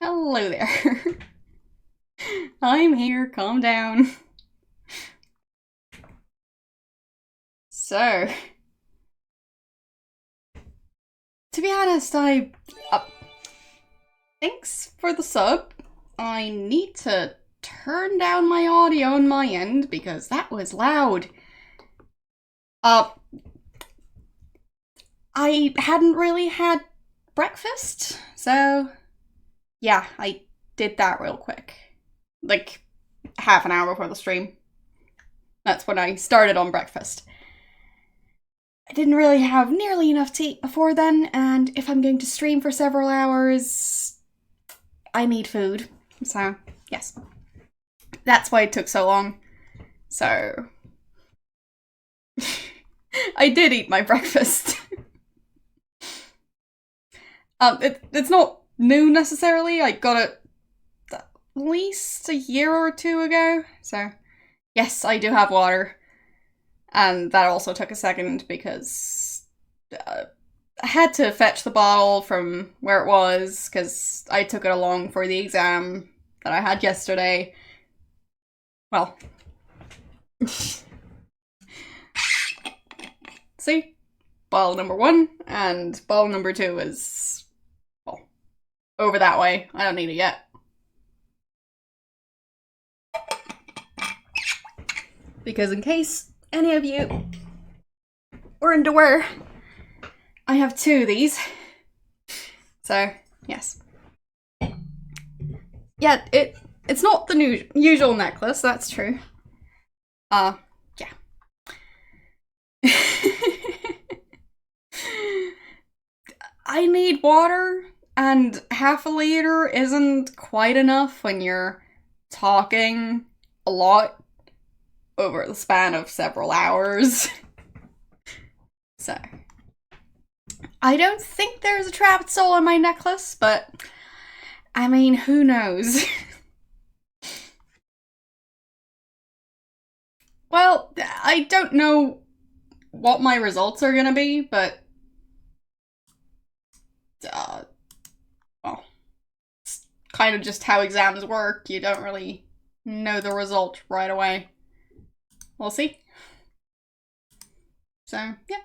Hello there. I'm here, calm down. So, to be honest, thanks for the sub. I need to turn down my audio on my end because that was loud. I hadn't really had breakfast, so yeah, I did that real quick. Like, half an hour before the stream. That's when I started on breakfast. I didn't really have nearly enough to eat before then, and if I'm going to stream for several hours, I need food. So, yes. That's why it took so long. So, I did eat my breakfast. It's not new necessarily. I got it at least a year or two ago. So, yes, I do have water. And that also took a second because I had to fetch the bottle from where it was because I took it along for the exam that I had yesterday. Well, see? Bottle number 1 and bottle number 2 is, well, over that way. I don't need it yet. Because in case any of you weren't aware, I have 2 of these. So, yes. Yeah, it's not the usual necklace, that's true. Yeah. I need water, and half a liter isn't quite enough when you're talking a lot over the span of several hours. So, I don't think there's a trapped soul on my necklace, but I mean, who knows? Well, I don't know what my results are gonna be, but well, it's kind of just how exams work. You don't really know the result right away. We'll see. So, yeah,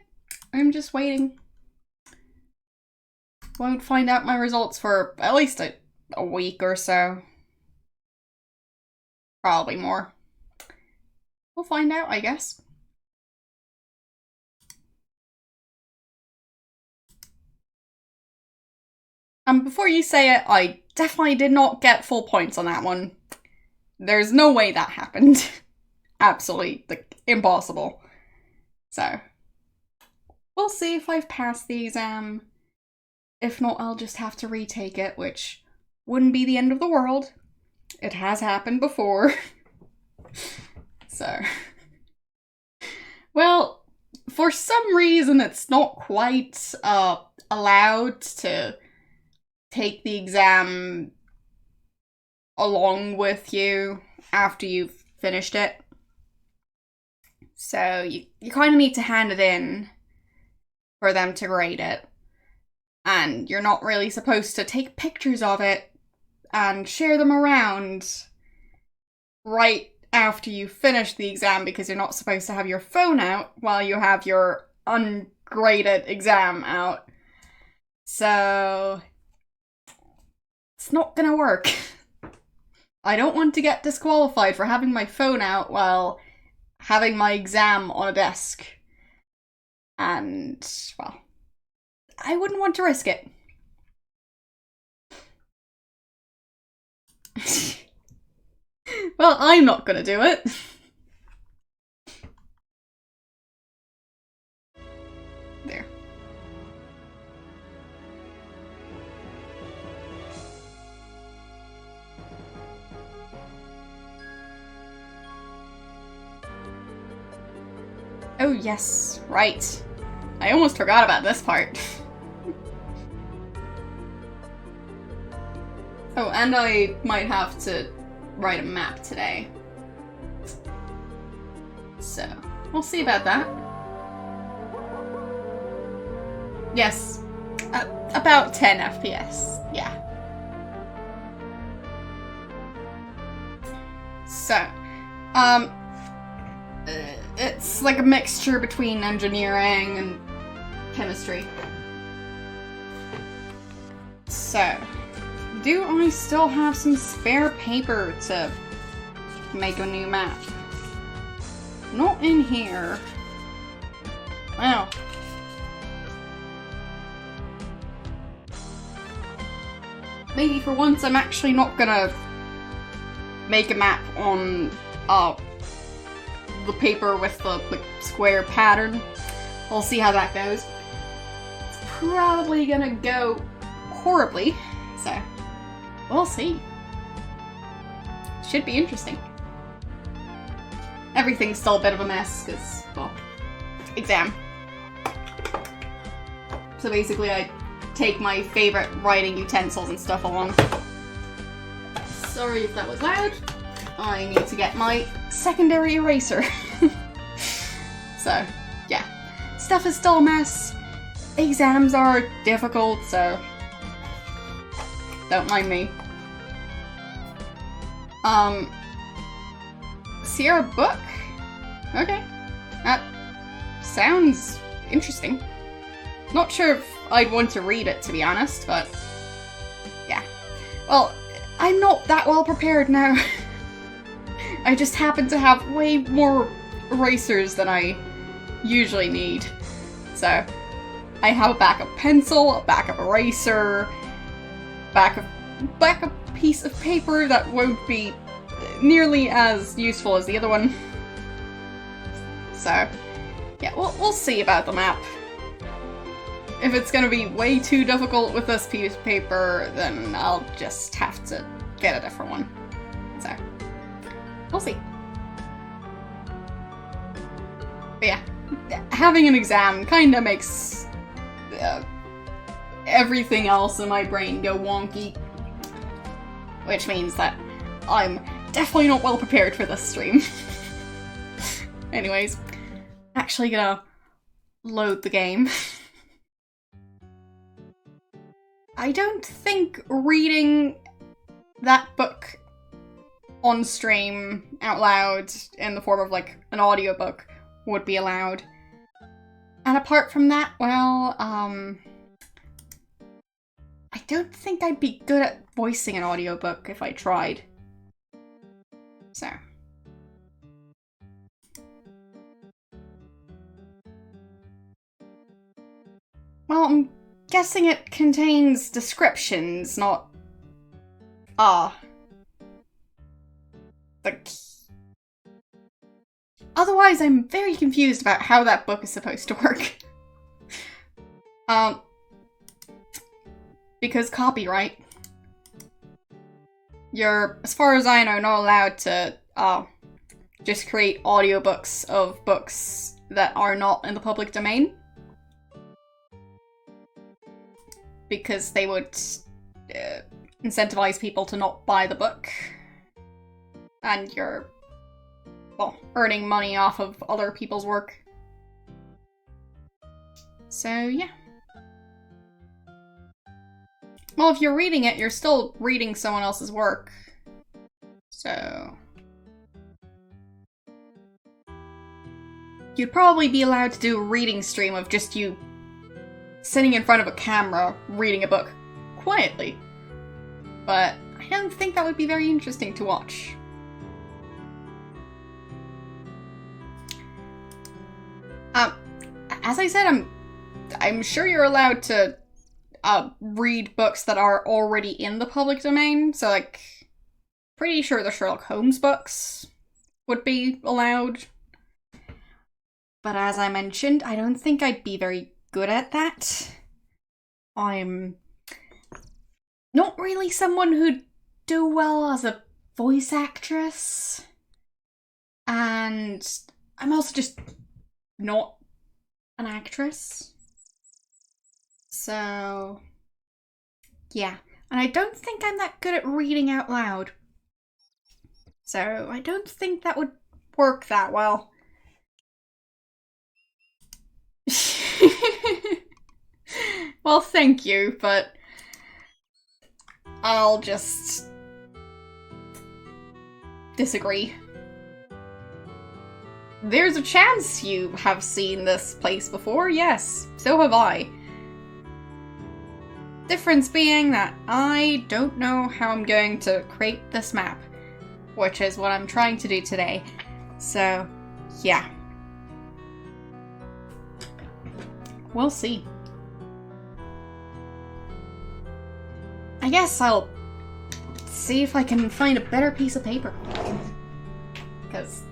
I'm just waiting. Won't find out my results for at least a week or so. Probably more. We'll find out, I guess. Before you say it, I definitely did not get full points on that one. There's no way that happened. Absolutely, like, impossible. So, we'll see if I've passed the exam. If not, I'll just have to retake it, which wouldn't be the end of the world. It has happened before. So, well, for some reason it's not quite allowed to take the exam along with you after you've finished it. So you kind of need to hand it in for them to grade it. And you're not really supposed to take pictures of it and share them around right after you finish the exam because you're not supposed to have your phone out while you have your ungraded exam out. So, it's not gonna work. I don't want to get disqualified for having my phone out while having my exam on a desk. And, well, I wouldn't want to risk it. Well, I'm not gonna do it. There. Oh yes, right. I almost forgot about this part. Oh, and I might have to write a map today. So, we'll see about that. Yes, about 10 FPS, yeah. So, it's like a mixture between engineering and chemistry. So, do I still have some spare paper to make a new map? Not in here. Wow. Maybe for once I'm actually not gonna make a map on the paper with the square pattern. We'll see how that goes. It's probably gonna go horribly, so we'll see. Should be interesting. Everything's still a bit of a mess because, well, exam. So basically I take my favorite writing utensils and stuff along. Sorry if that was loud. I need to get my secondary eraser. So, yeah. Stuff is still a mess. Exams are difficult, so don't mind me. Sierra book? Okay. That sounds interesting. Not sure if I'd want to read it, to be honest, but yeah. Well, I'm not that well prepared now. I just happen to have way more erasers than I usually need. So, I have a backup pencil, a backup eraser, backup piece of paper that won't be nearly as useful as the other one. So, yeah, we'll see about the map. If it's gonna be way too difficult with this piece of paper, then I'll just have to get a different one. So, we'll see. But yeah, having an exam kinda makes everything else in my brain go wonky. Which means that I'm definitely not well prepared for this stream. Anyways, actually gonna load the game. I don't think reading that book on stream out loud in the form of like an audiobook would be allowed. And apart from that, well, I don't think I'd be good at voicing an audiobook if I tried. So. Well, I'm guessing it contains descriptions, not... like... Otherwise, I'm very confused about how that book is supposed to work. Because copyright. You're, as far as I know, not allowed to, just create audiobooks of books that are not in the public domain. Because they would incentivize people to not buy the book. And you're, well, earning money off of other people's work. So, yeah. Well, if you're reading it, you're still reading someone else's work. So... you'd probably be allowed to do a reading stream of just you sitting in front of a camera reading a book quietly. But I don't think that would be very interesting to watch. As I said, I'm sure you're allowed to read books that are already in the public domain. So, like, pretty sure the Sherlock Holmes books would be allowed. But as I mentioned, I don't think I'd be very good at that. I'm not really someone who'd do well as a voice actress. And I'm also just not an actress. So, yeah. And I don't think I'm that good at reading out loud. So, I don't think that would work that well. Well, thank you, but I'll just disagree. There's a chance you have seen this place before, yes, so have I. Difference being that I don't know how I'm going to create this map, which is what I'm trying to do today. So, yeah. We'll see. I guess I'll see if I can find a better piece of paper. Because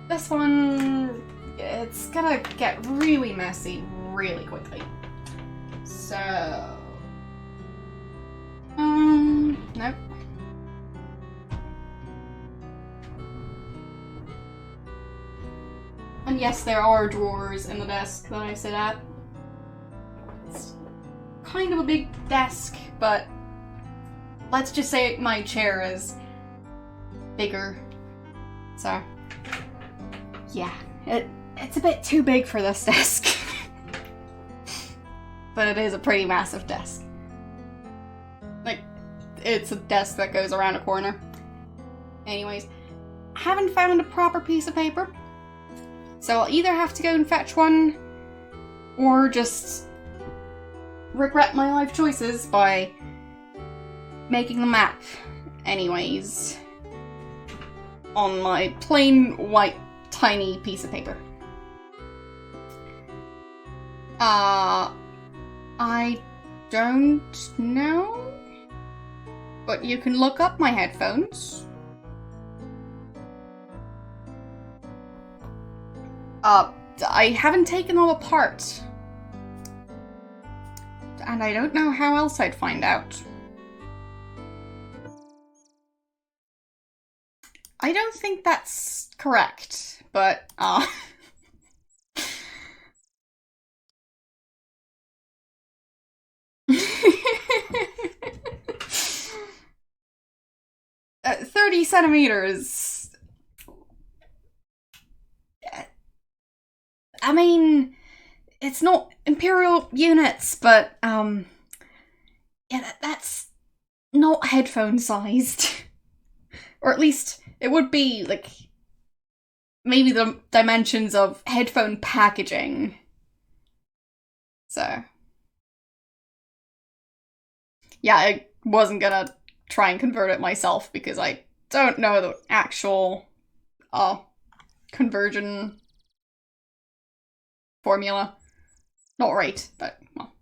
this one, it's gonna get really messy really quickly. So... nope. And yes, there are drawers in the desk that I sit at. It's kind of a big desk, but let's just say my chair is bigger. So, yeah, it's a bit too big for this desk. But it is a pretty massive desk. Like, it's a desk that goes around a corner. Anyways, I haven't found a proper piece of paper. So I'll either have to go and fetch one, or just regret my life choices by making the map anyways on my plain white tiny piece of paper. I don't know, but you can look up my headphones. I haven't taken them apart, and I don't know how else I'd find out. I don't think that's correct, but, 30 centimeters. I mean, it's not imperial units, but, yeah, that's not headphone sized. Or at least, it would be, like, maybe the dimensions of headphone packaging. So, yeah, I wasn't gonna try and convert it myself because I don't know the actual, conversion formula. Not right, but, well.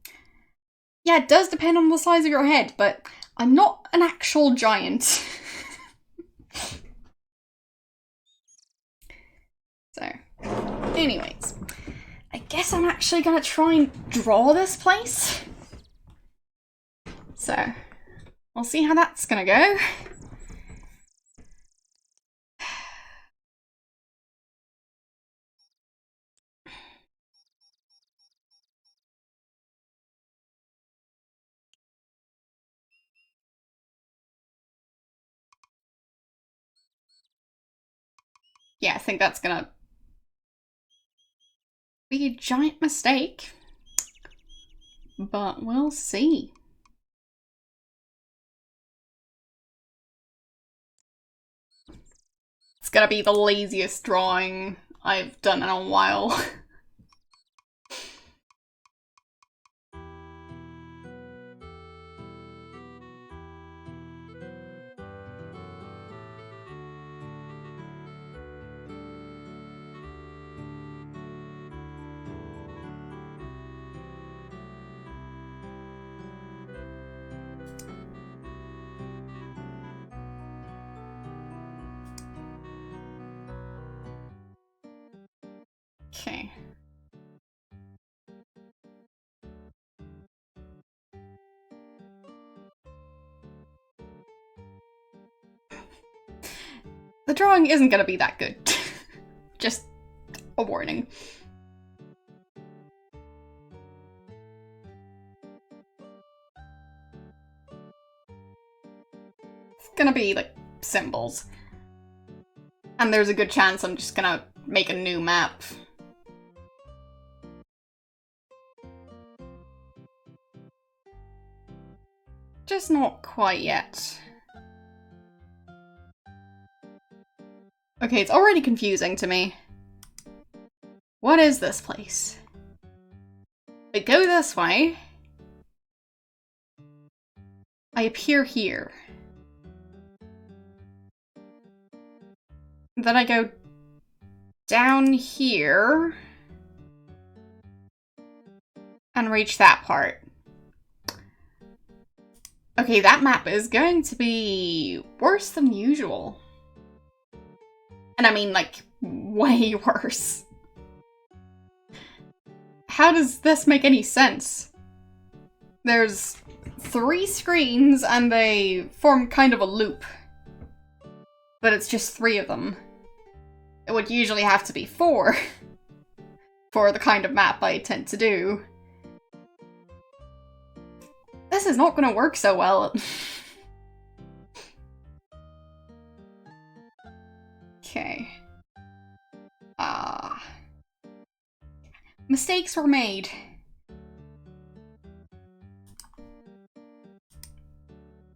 Yeah, it does depend on the size of your head, but I'm not an actual giant. So, anyways, I guess I'm actually gonna try and draw this place. So, we'll see how that's gonna go. Yeah, I think that's gonna be a giant mistake. But we'll see. It's gonna be the laziest drawing I've done in a while. Okay. The drawing isn't gonna be that good. Just a warning. It's gonna be, like, symbols. And there's a good chance I'm just gonna make a new map. Just not quite yet. Okay, it's already confusing to me. What is this place? I go this way. I appear here. Then I go down here and reach that part. Okay, that map is going to be worse than usual. And I mean, like, way worse. How does this make any sense? There's 3 screens and they form kind of a loop. But it's just 3 of them. It would usually have to be 4 for the kind of map I tend to do. This is not gonna work so well. Okay. Mistakes were made.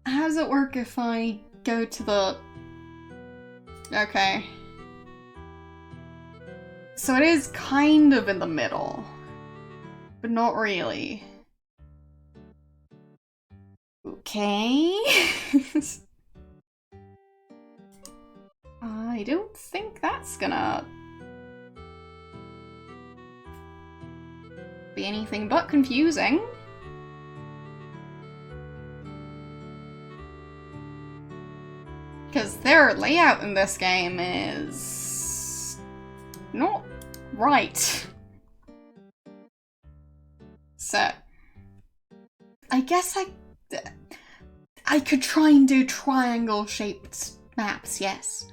How does it work if I go to the... Okay. So it is kind of in the middle, but not really. Okay. I don't think that's gonna be anything but confusing. Because their layout in this game is not right. So, I guess I could try and do triangle-shaped maps, yes.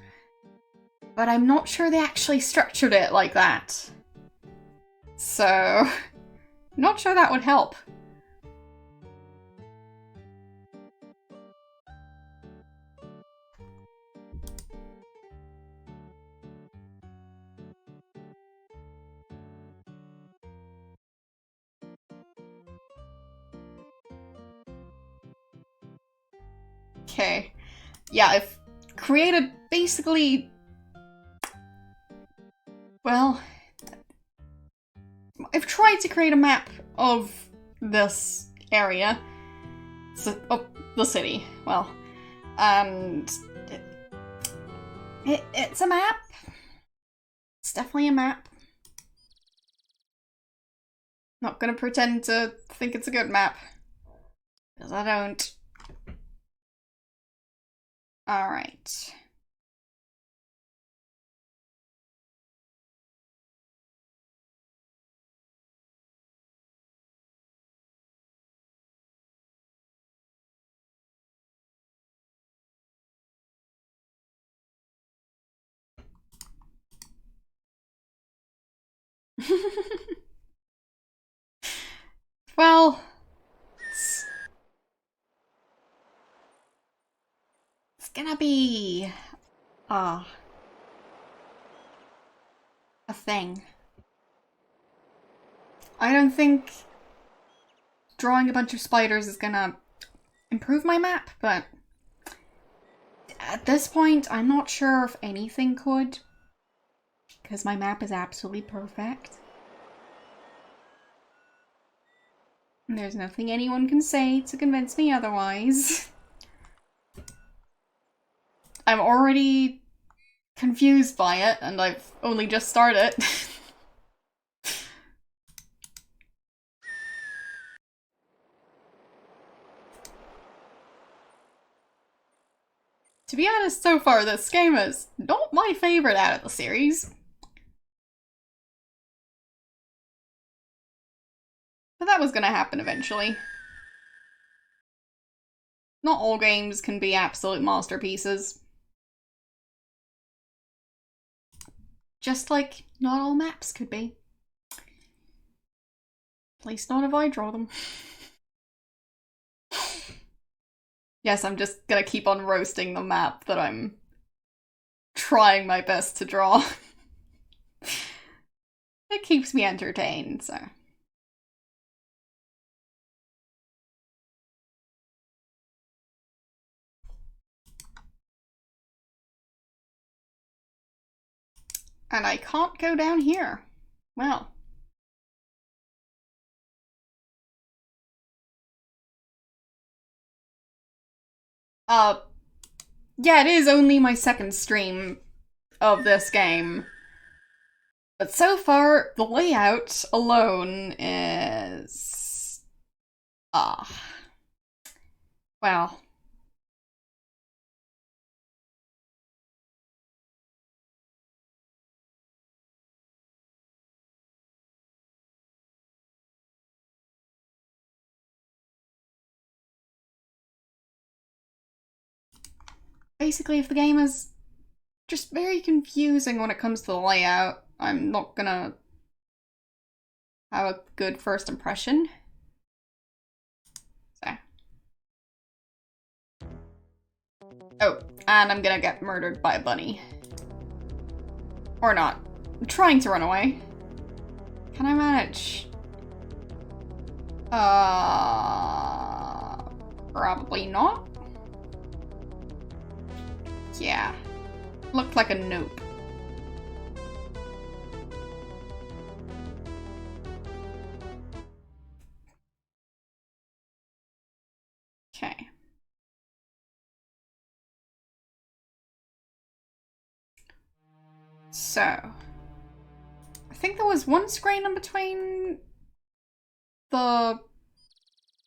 But I'm not sure they actually structured it like that. So, not sure that would help. Okay. Yeah, I've created basically... Well... I've tried to create a map of this area. Of the city, well. And... It's a map. It's definitely a map. Not gonna pretend to think it's a good map. Because I don't. Alright. Well, it's gonna be a thing. I don't think drawing a bunch of spiders is gonna improve my map, but at this point, I'm not sure if anything could, because my map is absolutely perfect. And there's nothing anyone can say to convince me otherwise. I'm already confused by it, and I've only just started. To be honest, so far this game is not my favorite out of the series. But that was gonna happen eventually. Not all games can be absolute masterpieces. Just like not all maps could be. At least not if I draw them. Yes, I'm just gonna keep on roasting the map that I'm trying my best to draw. It keeps me entertained, so. And I can't go down here. Well. Yeah, it is only my second stream of this game. But so far, the layout alone is... well. Basically, if the game is just very confusing when it comes to the layout, I'm not gonna have a good first impression. So. Oh, and I'm gonna get murdered by a bunny. Or not. I'm trying to run away. Can I manage? Probably not. Yeah. Looked like a nope. Okay. So. I think there was one screen in between the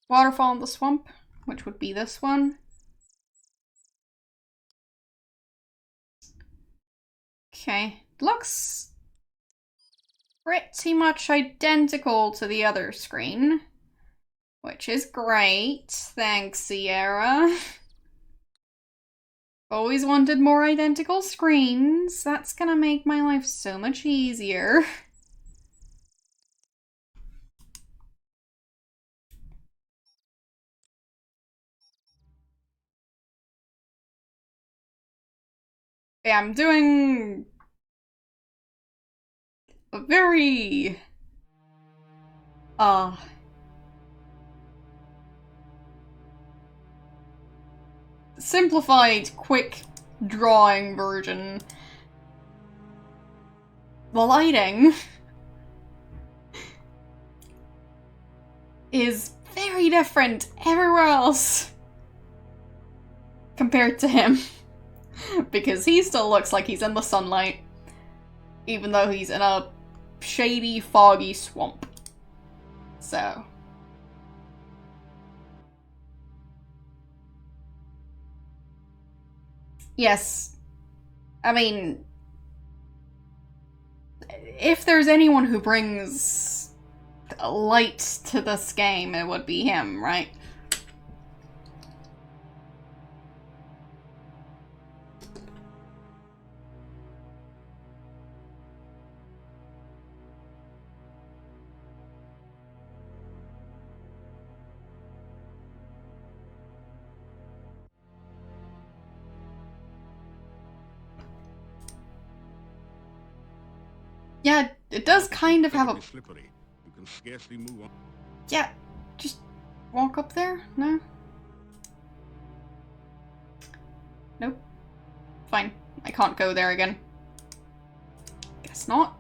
waterfall and the swamp, which would be this one. Okay. Looks pretty much identical to the other screen, which is great. Thanks, Sierra. Always wanted more identical screens. That's gonna make my life so much easier. Yeah, I'm doing a very simplified, quick drawing version. The lighting is very different everywhere else compared to him. Because he still looks like he's in the sunlight, even though he's in a shady, foggy swamp. So. Yes. I mean, if there's anyone who brings light to this game, it would be him, right? Yeah, it does kind of have a... slippery. You can scarcely move on. Yeah, just walk up there? No? Nope. Fine. I can't go there again. Guess not.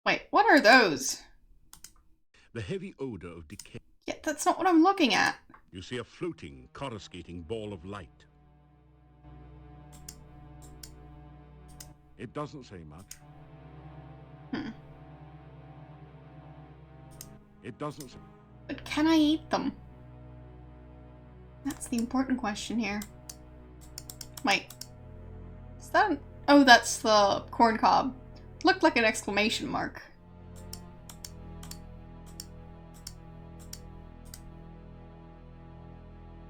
Wait, what are those? The heavy odor of decay. Yeah, that's not what I'm looking at. You see a floating, coruscating ball of light. It doesn't say much. It doesn't say... But can I eat them? That's the important question here. Wait. Is that... Oh, that's the corn cob. Looked like an exclamation mark.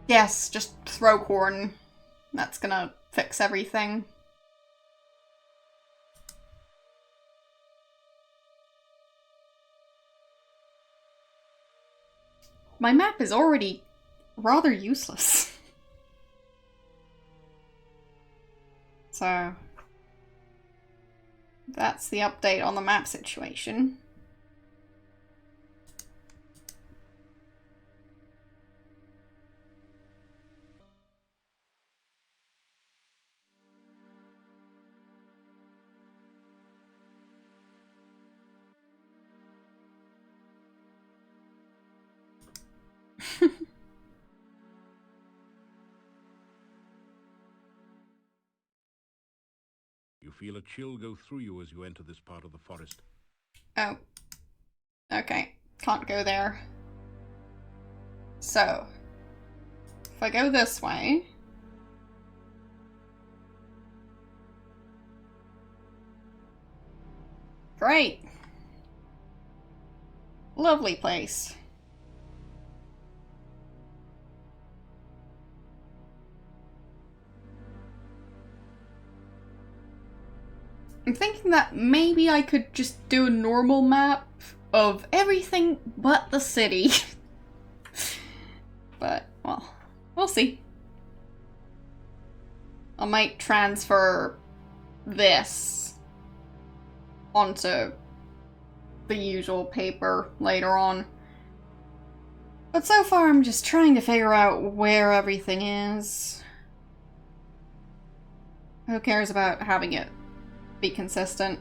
Yes, just throw corn. That's gonna fix everything. My map is already rather useless. So... That's the update on the map situation. You feel a chill go through you as you enter this part of the forest. Oh. Okay. Can't go there. So, if I go this way... Great! Lovely place. I'm thinking that maybe I could just do a normal map of everything but the city. But, well, we'll see. I might transfer this onto the usual paper later on. But so far I'm just trying to figure out where everything is. Who cares about having it be consistent?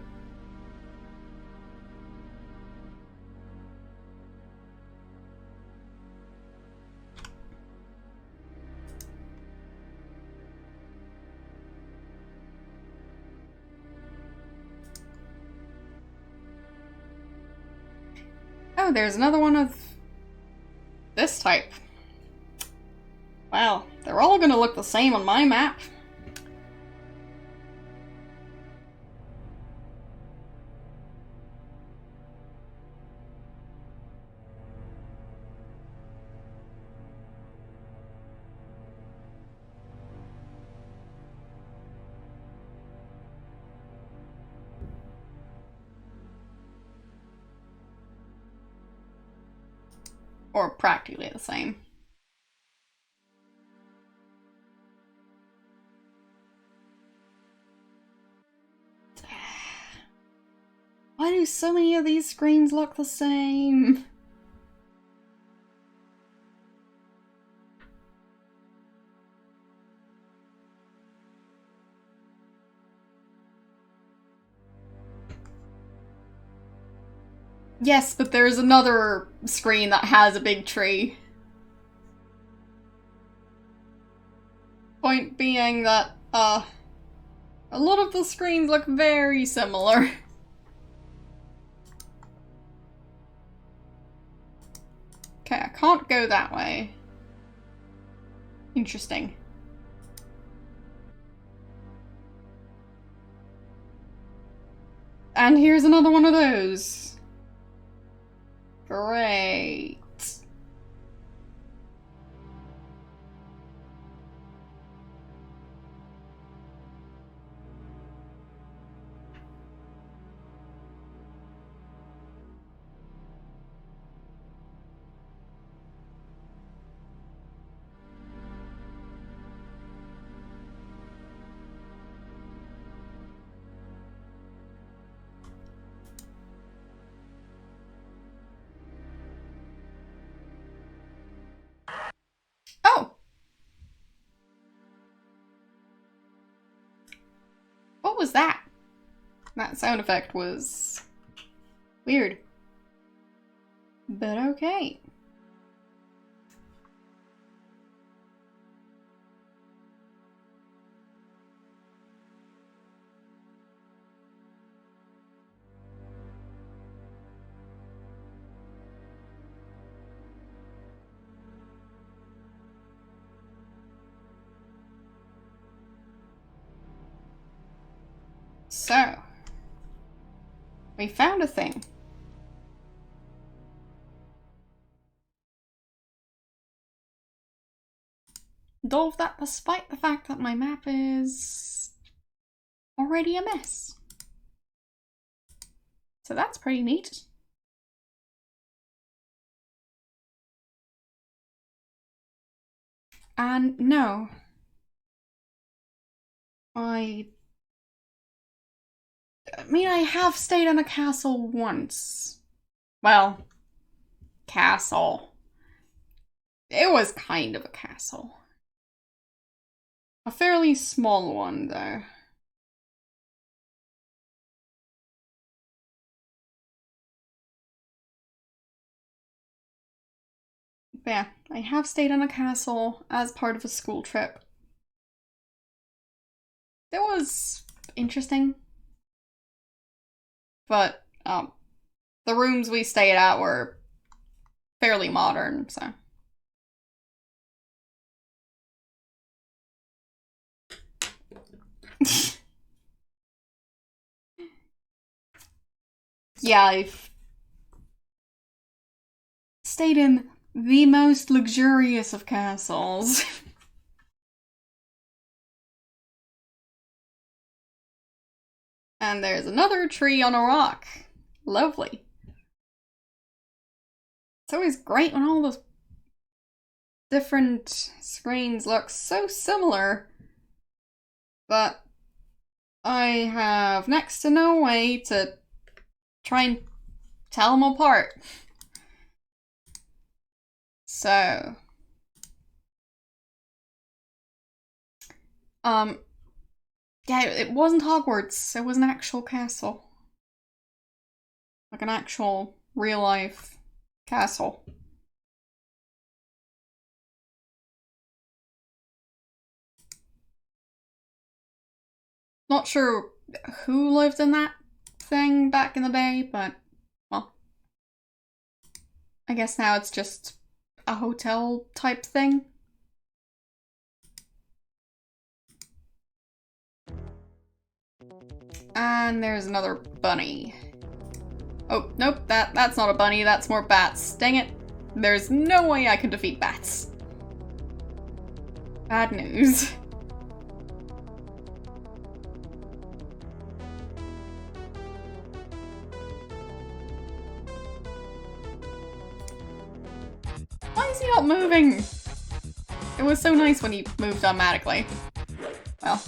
Oh, there's another one of this type. Wow, they're all gonna look the same on my map. Or practically the same. Why do so many of these screens look the same? Yes, but there's another screen that has a big tree. Point being that, a lot of the screens look very similar. Okay, I can't go that way. Interesting. And here's another one of those. Great. Oh! What was that? That sound effect was weird. But okay. So, we found a thing. Though of that, despite the fact that my map is already a mess. So that's pretty neat. And no, I I mean, I have stayed in a castle once. Well, castle. It was kind of a castle. A fairly small one, though. But yeah, I have stayed in a castle as part of a school trip. It was interesting. But, the rooms we stayed at were fairly modern, so. Yeah, I've stayed in the most luxurious of castles. And there's another tree on a rock. Lovely. It's always great when all those different screens look so similar, but I have next to no way to try and tell them apart. So, yeah, it wasn't Hogwarts. It was an actual castle. Like an actual real life castle. Not sure who lived in that thing back in the day, but, well, I guess now it's just a hotel type thing. And there's another bunny. Oh, nope, that's not a bunny, that's more bats. Dang it. There's no way I can defeat bats. Bad news. Why is he not moving? It was so nice when he moved automatically. Well.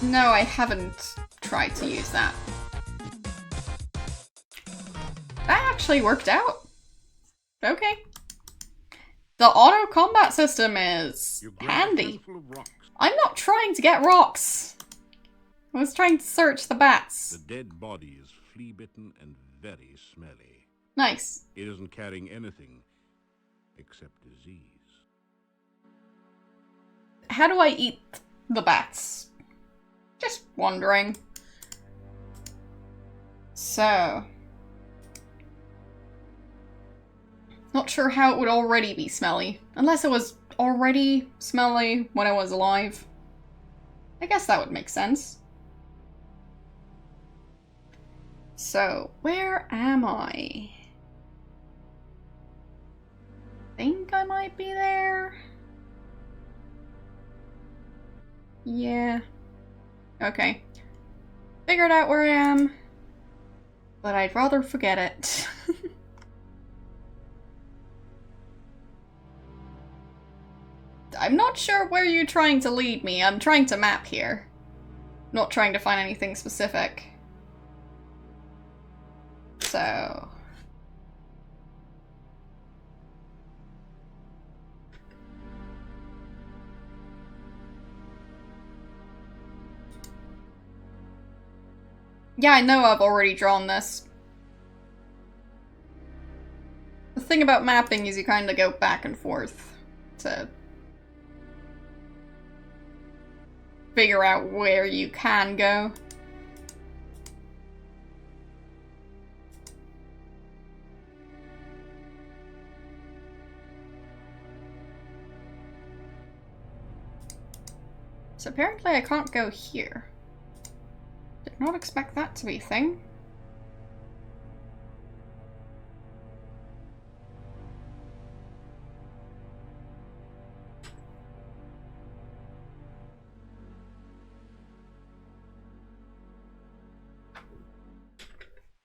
No, I haven't tried to use that. That actually worked out. Okay. The auto combat system is handy. I'm not trying to get rocks. I was trying to search the bats. The dead body is flea-bitten and very smelly. Nice. It isn't carrying anything except disease. How do I eat the bats? Just wondering. So. Not sure how it would already be smelly. Unless it was already smelly when I was alive. I guess that would make sense. So, where am I? Think I might be there? Yeah. Okay. Figured out where I am. But I'd rather forget it. I'm not sure where you're trying to lead me. I'm trying to map here. Not trying to find anything specific. So... yeah, I know I've already drawn this. The thing about mapping is you kind of go back and forth to figure out where you can go. So apparently I can't go here. Did not expect that to be a thing.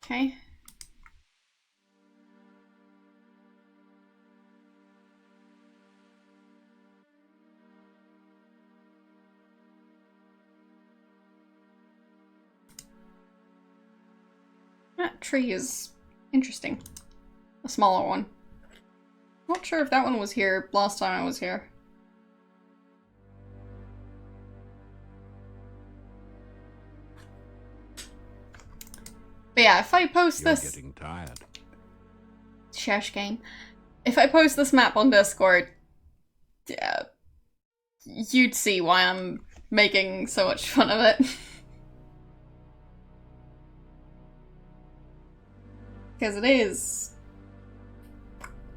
Okay. That tree is interesting. A smaller one. Not sure if that one was here last time I was here. But yeah, if I post You're this... getting tired. Shush game. If I post this map on Discord, yeah, you'd see why I'm making so much fun of it. Because it is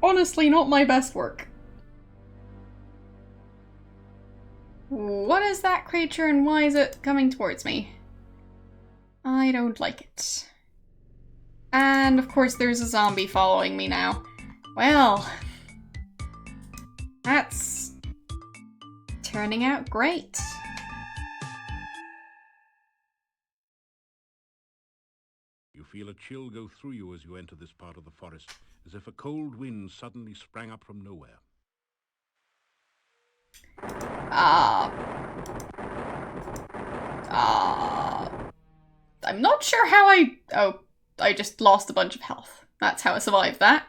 honestly not my best work. What is that creature and why is it coming towards me? I don't like it. And of course there's a zombie following me now. Well, that's turning out great. You feel a chill go through you as you enter this part of the forest, as if a cold wind suddenly sprang up from nowhere. I'm not sure how I just lost a bunch of health. That's how I survived that.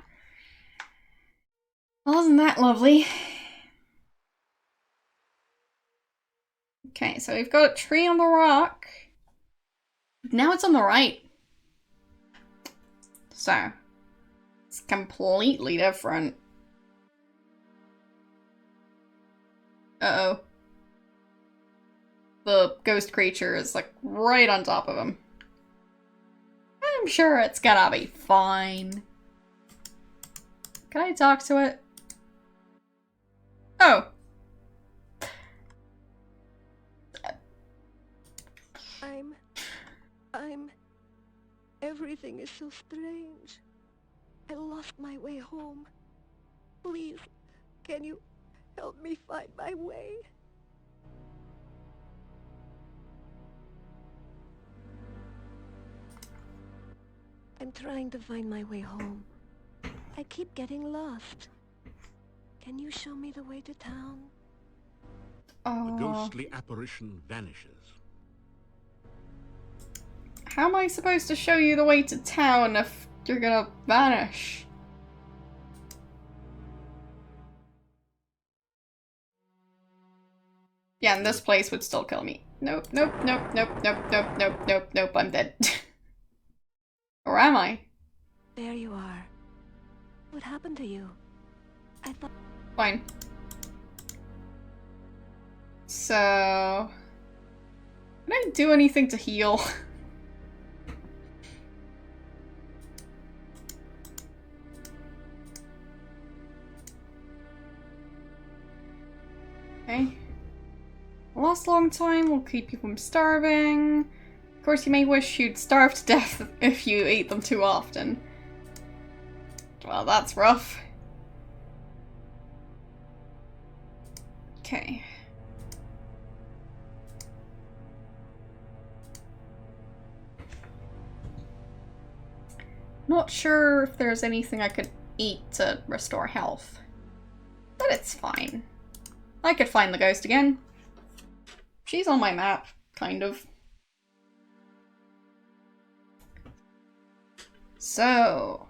Wasn't that lovely? Okay, so we've got a tree on the rock. Now it's on the right. So, it's completely different. Uh-oh. The ghost creature is like right on top of him. I'm sure it's gonna be fine. Can I talk to it? Oh. Everything is so strange. I lost my way home. Please, can you help me find my way? I'm trying to find my way home. I keep getting lost. Can you show me the way to town? The ghostly apparition vanishes. How am I supposed to show you the way to town if you're gonna vanish? Yeah, and this place would still kill me. Nope, nope, nope, nope, nope, nope, nope, nope, nope, I'm dead. Or am I? There you are. What happened to you? I thought... Fine. So... Can I do anything to heal? Okay. Last long time will keep you from starving. Of course, you may wish you'd starve to death if you ate them too often. Well, that's rough. Okay. Not sure if there's anything I could eat to restore health. But it's fine. I could find the ghost again. She's on my map, kind of. So...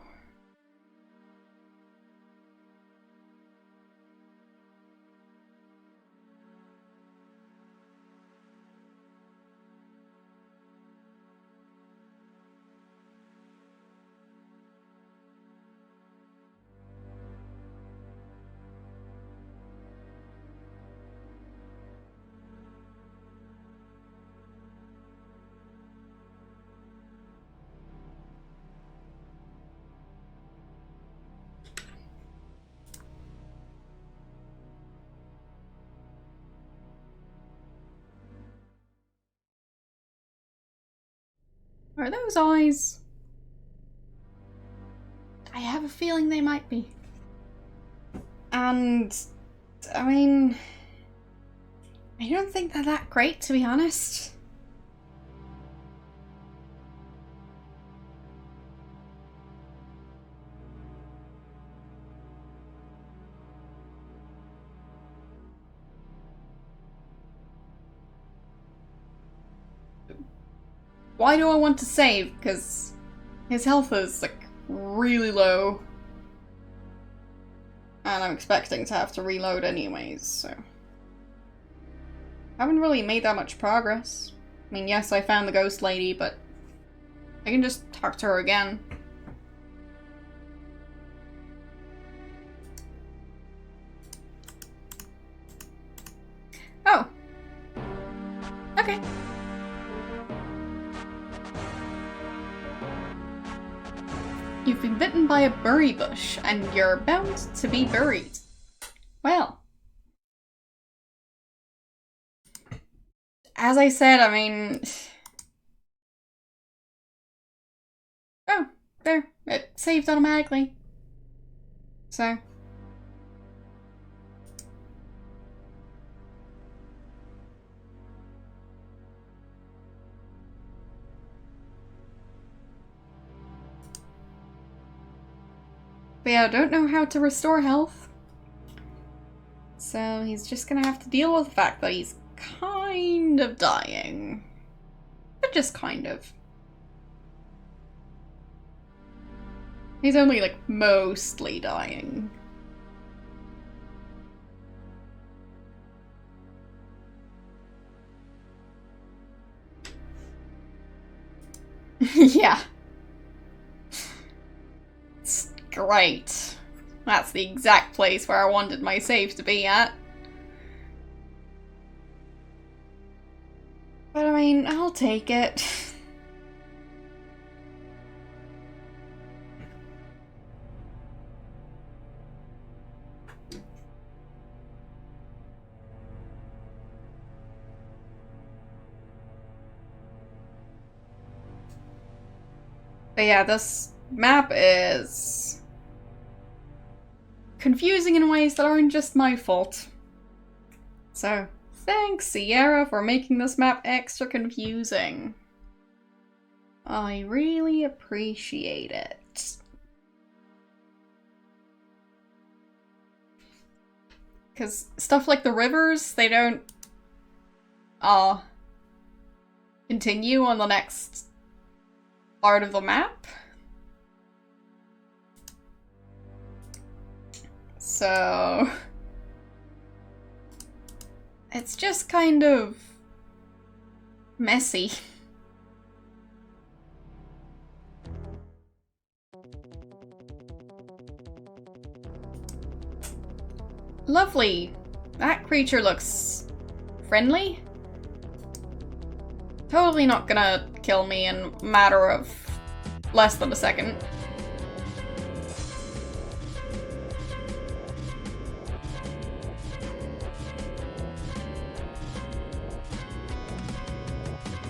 Are those eyes? I have a feeling they might be. And, I mean, I don't think they're that great, to be honest. why do I want to save? Because his health is, like, really low. And I'm expecting to have to reload anyways, so... Haven't really made that much progress. I mean, yes, I found the ghost lady, but I can just talk to her again. Oh. Okay. You've been bitten by a berry bush, and you're bound to be buried. Well. As I said, I mean... Oh, there. It saved automatically. So... But yeah, I don't know how to restore health. So he's just gonna have to deal with the fact that he's kind of dying. But just kind of. He's only, like, mostly dying. Yeah. It's great. That's the exact place where I wanted my save to be at. But I mean, I'll take it. But yeah, this map is confusing in ways that aren't just my fault. So, thanks, Sierra, for making this map extra confusing. I really appreciate it. Because stuff like the rivers, they don't continue on the next part of the map. So it's just kind of messy. Lovely. That creature looks friendly. Totally not gonna kill me in a matter of less than a second.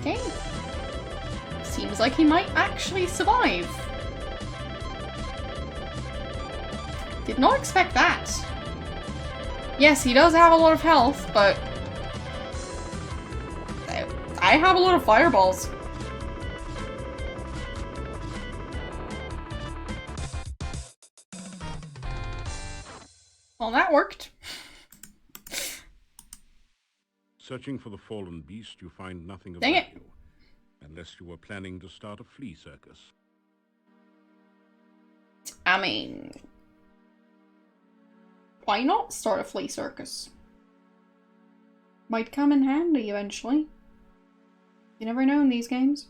Okay. Seems like he might actually survive. Did not expect that. Yes, he does have a lot of health, but I have a lot of fireballs. Well, that worked. Searching for the fallen beast, you find nothing of Dang it. value. Unless you were planning to start a flea circus. I mean, why not start a flea circus? Might come in handy eventually. You never know in these games.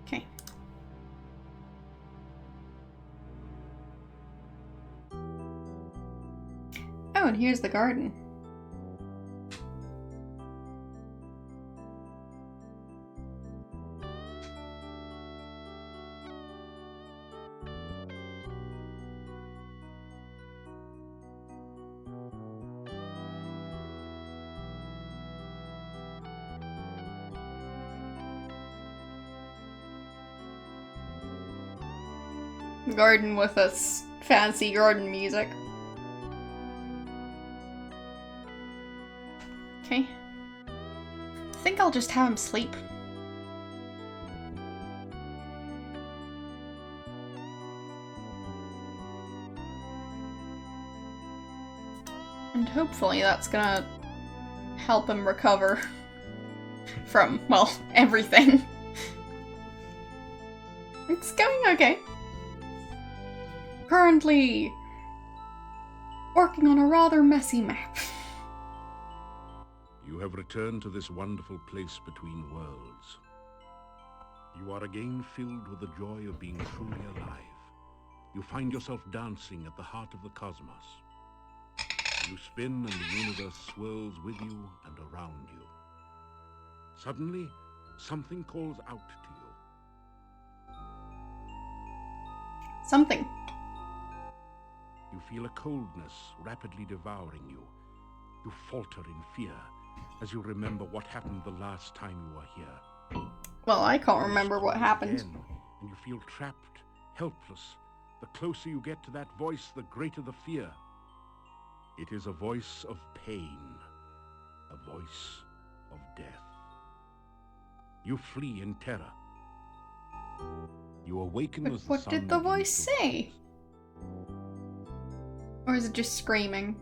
Okay. Oh, and here's the garden. garden with fancy garden music. Okay. I think I'll just have him sleep. And hopefully that's gonna help him recover from, well, everything. It's going okay. Currently working on a rather messy map. You have returned to this wonderful place between worlds. You are again filled with the joy of being truly alive. You find yourself dancing at the heart of the cosmos. You spin and the universe swirls with you and around you. Suddenly, something calls out to you. Something. You feel a coldness rapidly devouring you. You falter in fear as you remember what happened the last time you were here. Well, I can't remember what happened. Again, and you feel trapped, helpless. The closer you get to that voice, the greater the fear. It is a voice of pain, a voice of death. You flee in terror. You awaken But as the what sun did the begins voice to say? Or is it just screaming?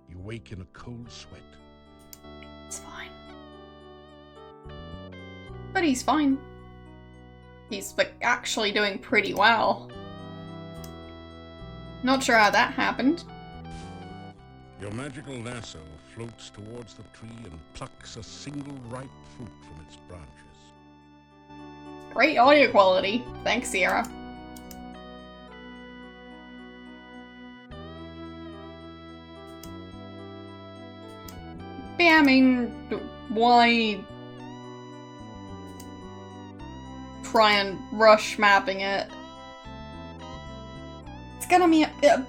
You wake in a cold sweat. It's fine. But he's fine. He's like actually doing pretty well. Not sure how that happened. Your magical lasso floats towards the tree and plucks a single ripe fruit from its branches. Great audio quality. Thanks, Sierra. But yeah, I mean, why try and rush mapping it? It's gonna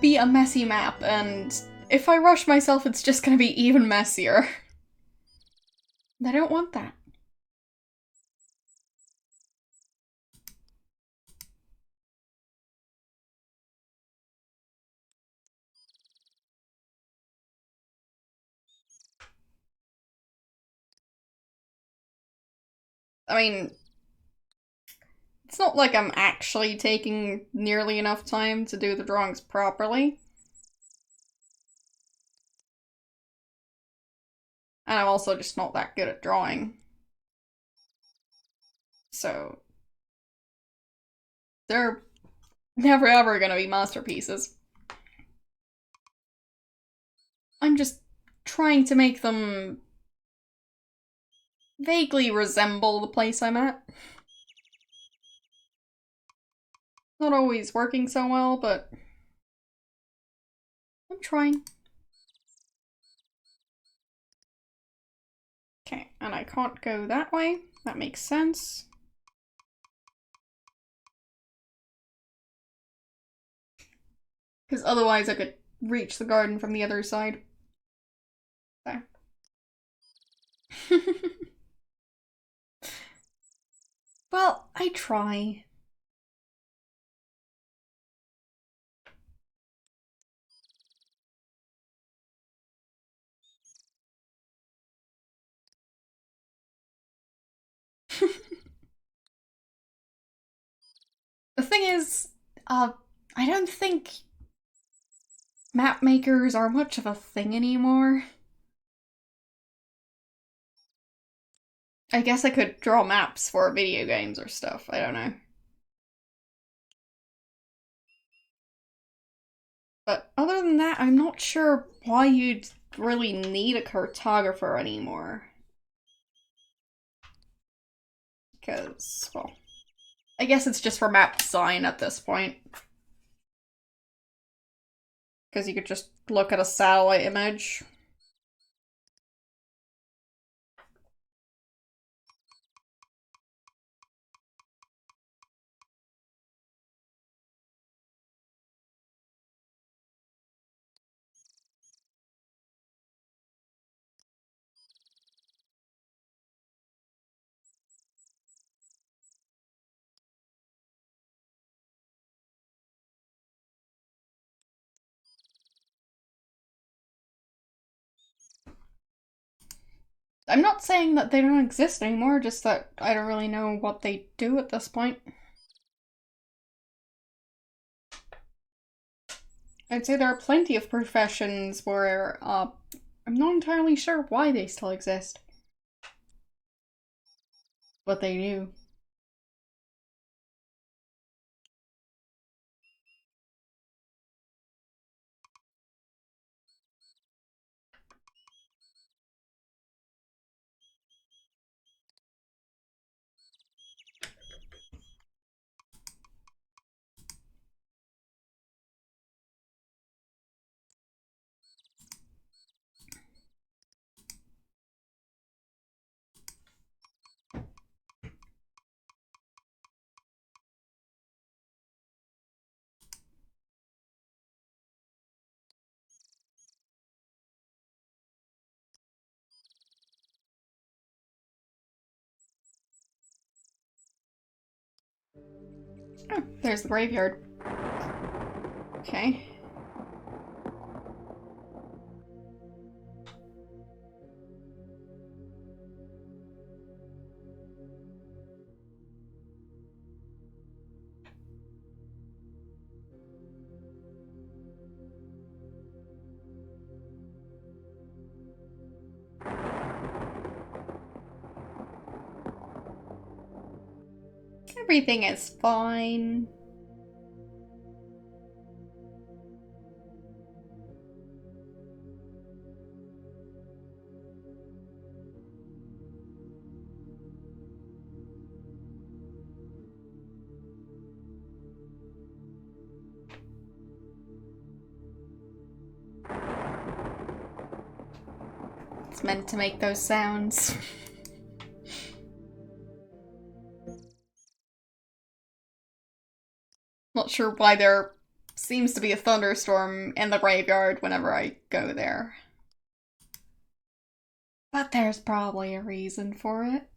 be a messy map, and if I rush myself, it's just gonna be even messier. And I don't want that. I mean, it's not like I'm actually taking nearly enough time to do the drawings properly. And I'm also just not that good at drawing. So they're never ever gonna be masterpieces. I'm just trying to make them vaguely resemble the place I'm at. Not always working so well, but I'm trying. Okay, and I can't go that way. That makes sense. Because otherwise I could reach the garden from the other side. There. Well, I try. The thing is, I don't think map makers are much of a thing anymore. I guess I could draw maps for video games or stuff, I don't know. But other than that, I'm not sure why you'd really need a cartographer anymore. Because, well, I guess it's just for map design at this point. Because you could just look at a satellite image. I'm not saying that they don't exist anymore, just that I don't really know what they do at this point. I'd say there are plenty of professions where I'm not entirely sure why they still exist. But they do. Oh, there's the graveyard. Okay. Everything is fine. It's meant to make those sounds. Not sure why there seems to be a thunderstorm in the graveyard whenever I go there. But there's probably a reason for it.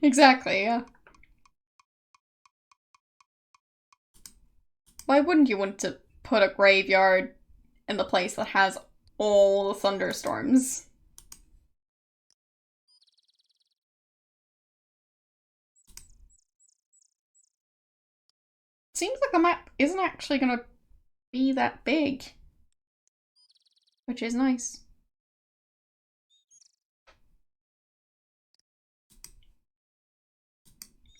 Exactly, yeah. Why wouldn't you want to put a graveyard in the place that has all the thunderstorms? Seems like the map isn't actually gonna be that big, which is nice.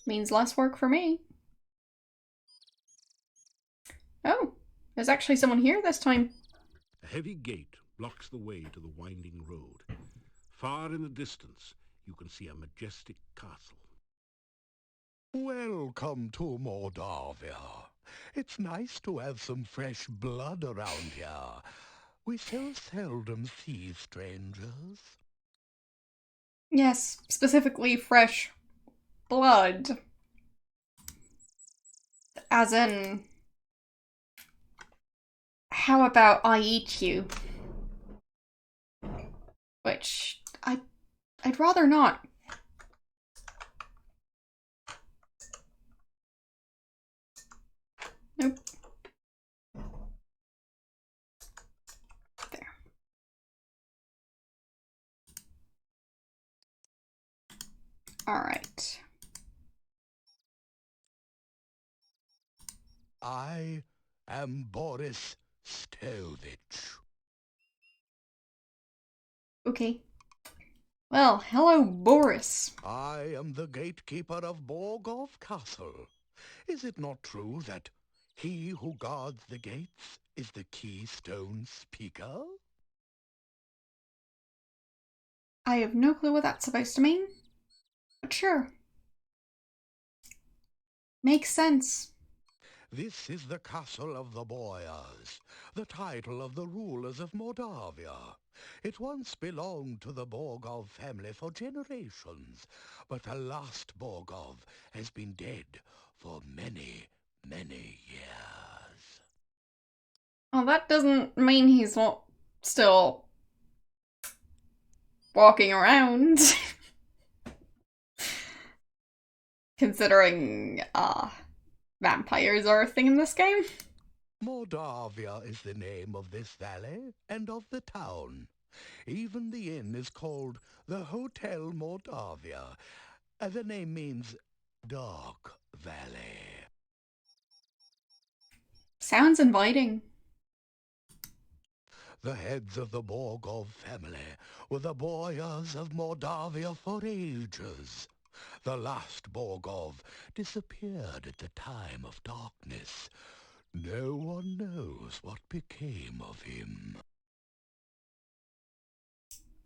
Means less work for me. Oh, there's actually someone here this time. A heavy gate blocks the way to the winding road. Far in the distance, you can see a majestic castle. Welcome to Moldavia. It's nice to have some fresh blood around here. We so seldom see strangers. Yes, specifically fresh blood. As in, how about I eat you? Which, I'd rather not. Nope. There. Alright. I am Boris Stovich. Okay. Well, hello, Boris. I am the gatekeeper of Borgov Castle. Is it not true that He who guards the gates is the keystone speaker? I have no clue what that's supposed to mean. But sure. Makes sense. This is the castle of the Boyars, the title of the rulers of Moldavia. It once belonged to the Borgov family for generations, but the last Borgov has been dead for many, many years. Well, that doesn't mean he's not still walking around. Considering, vampires are a thing in this game. Moldavia is the name of this valley and of the town. Even the inn is called the Hotel Moldavia. The name means Dark Valley. Sounds inviting. The heads of the Borgov family were the Boyars of Moldavia for ages. The last Borgov disappeared at the time of darkness. No one knows what became of him.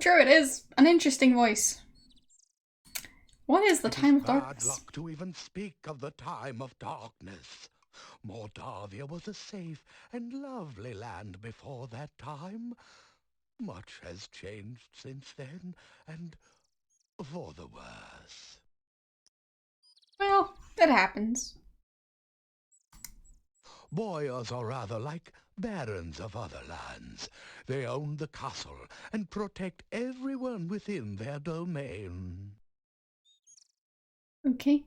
True, it is an interesting voice. What is the time of It is darkness? bad luck to even speak of the time of darkness. Moldavia was a safe and lovely land before that time. Much has changed since then, and for the worse. Well, it happens. Boyars are rather like barons of other lands. They own the castle and protect everyone within their domain. Okay.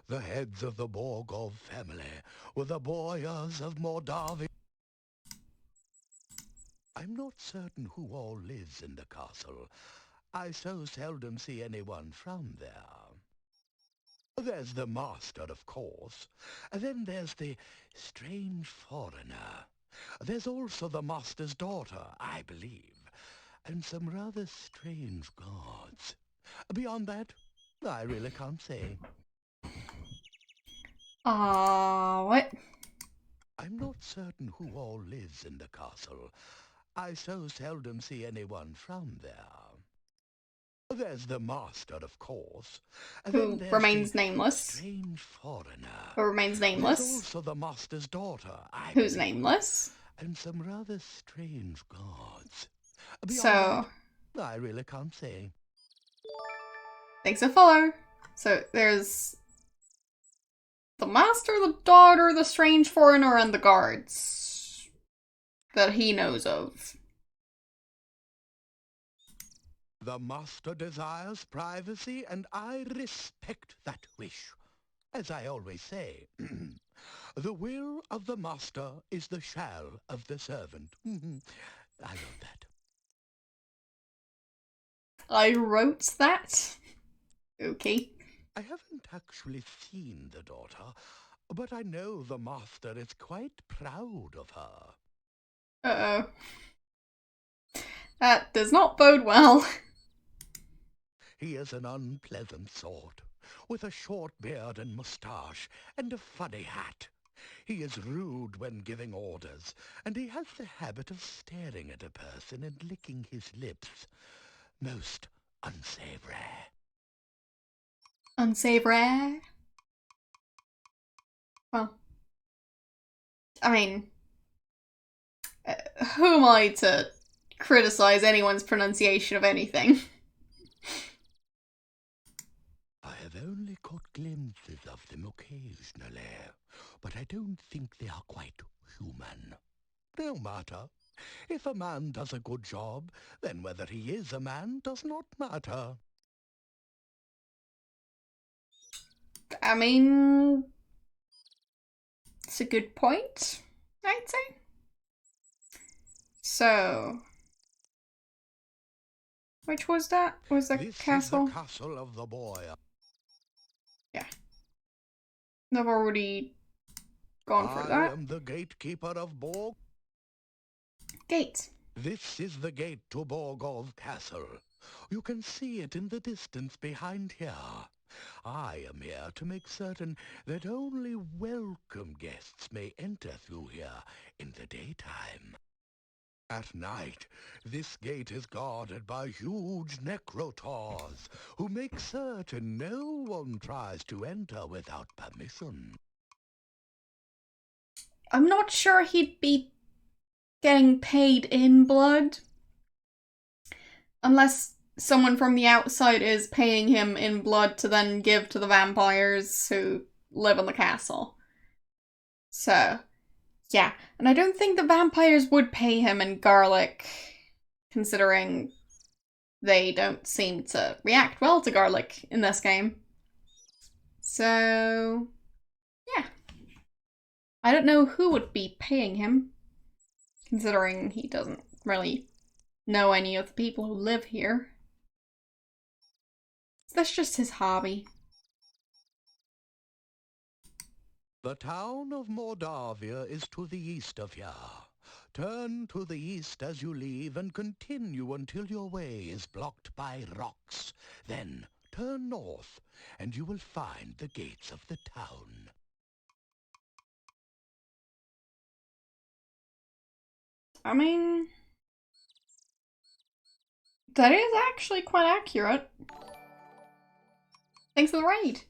The heads of the Borgov family were the Boyars of Moldavia. I'm not certain who all lives in the castle. I so seldom see anyone from there. There's the master, of course. Then there's the strange foreigner. There's also the master's daughter, I believe, and some rather strange guards. Beyond that, I really can't say. What? I'm not certain who all lives in the castle. I so seldom see anyone from there. There's the master, of course. Then Who there's remains the nameless? strange foreigner. Who remains There's nameless? also the master's daughter, I Who's believe, nameless? and some rather strange guards. Beyond So, that, I really can't say. thanks a follow. So, there's the master, the daughter, the strange foreigner, and the guards that he knows of. The master desires privacy, and I respect that wish. As I always say, the will of the master is the shall of the servant. I wrote that. I wrote that? Okay. I haven't actually seen the daughter, but I know the master is quite proud of her. Uh-oh. That does not bode well. He is an unpleasant sort, with a short beard and moustache, and a funny hat. He is rude when giving orders, and he has the habit of staring at a person and licking his lips. Most unsavory. Unsavory? Well, I mean, who am I to criticize anyone's pronunciation of anything? I have only caught glimpses of them occasionally, but I don't think they are quite human. No matter. If a man does a good job, then whether he is a man does not matter. I mean, it's a good point, I'd say. So, which was that? Was the This castle? is the castle of the boy. Yeah. I've already gone for that. I am the gatekeeper of Borg. Gate. This is the gate to Borgov Castle. You can see it in the distance behind here. I am here to make certain that only welcome guests may enter through here in the daytime. At night, this gate is guarded by huge necrotaurs, who make certain no one tries to enter without permission. I'm not sure he'd be getting paid in blood. Unless someone from the outside is paying him in blood to then give to the vampires who live in the castle. So, yeah. And I don't think the vampires would pay him in garlic, considering they don't seem to react well to garlic in this game. So, yeah. I don't know who would be paying him, considering he doesn't really know any of the people who live here. That's just his hobby. The town of Mordavia is to the east of here. Turn to the east as you leave and continue until your way is blocked by rocks. Then turn north and you will find the gates of the town. I mean, that is actually quite accurate. Thanks for the raid.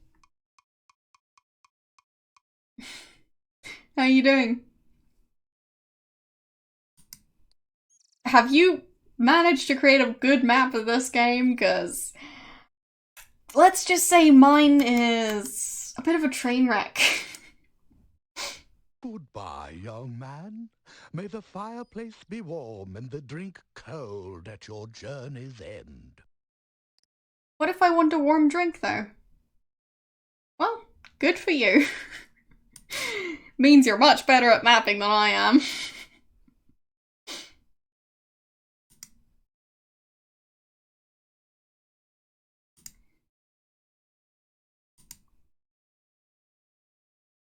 How are you doing? Have you managed to create a good map of this game? Because let's just say mine is a bit of a train wreck. Goodbye, young man. May the fireplace be warm and the drink cold at your journey's end. What if I want a warm drink, though? Well, good for you. Means you're much better at mapping than I am.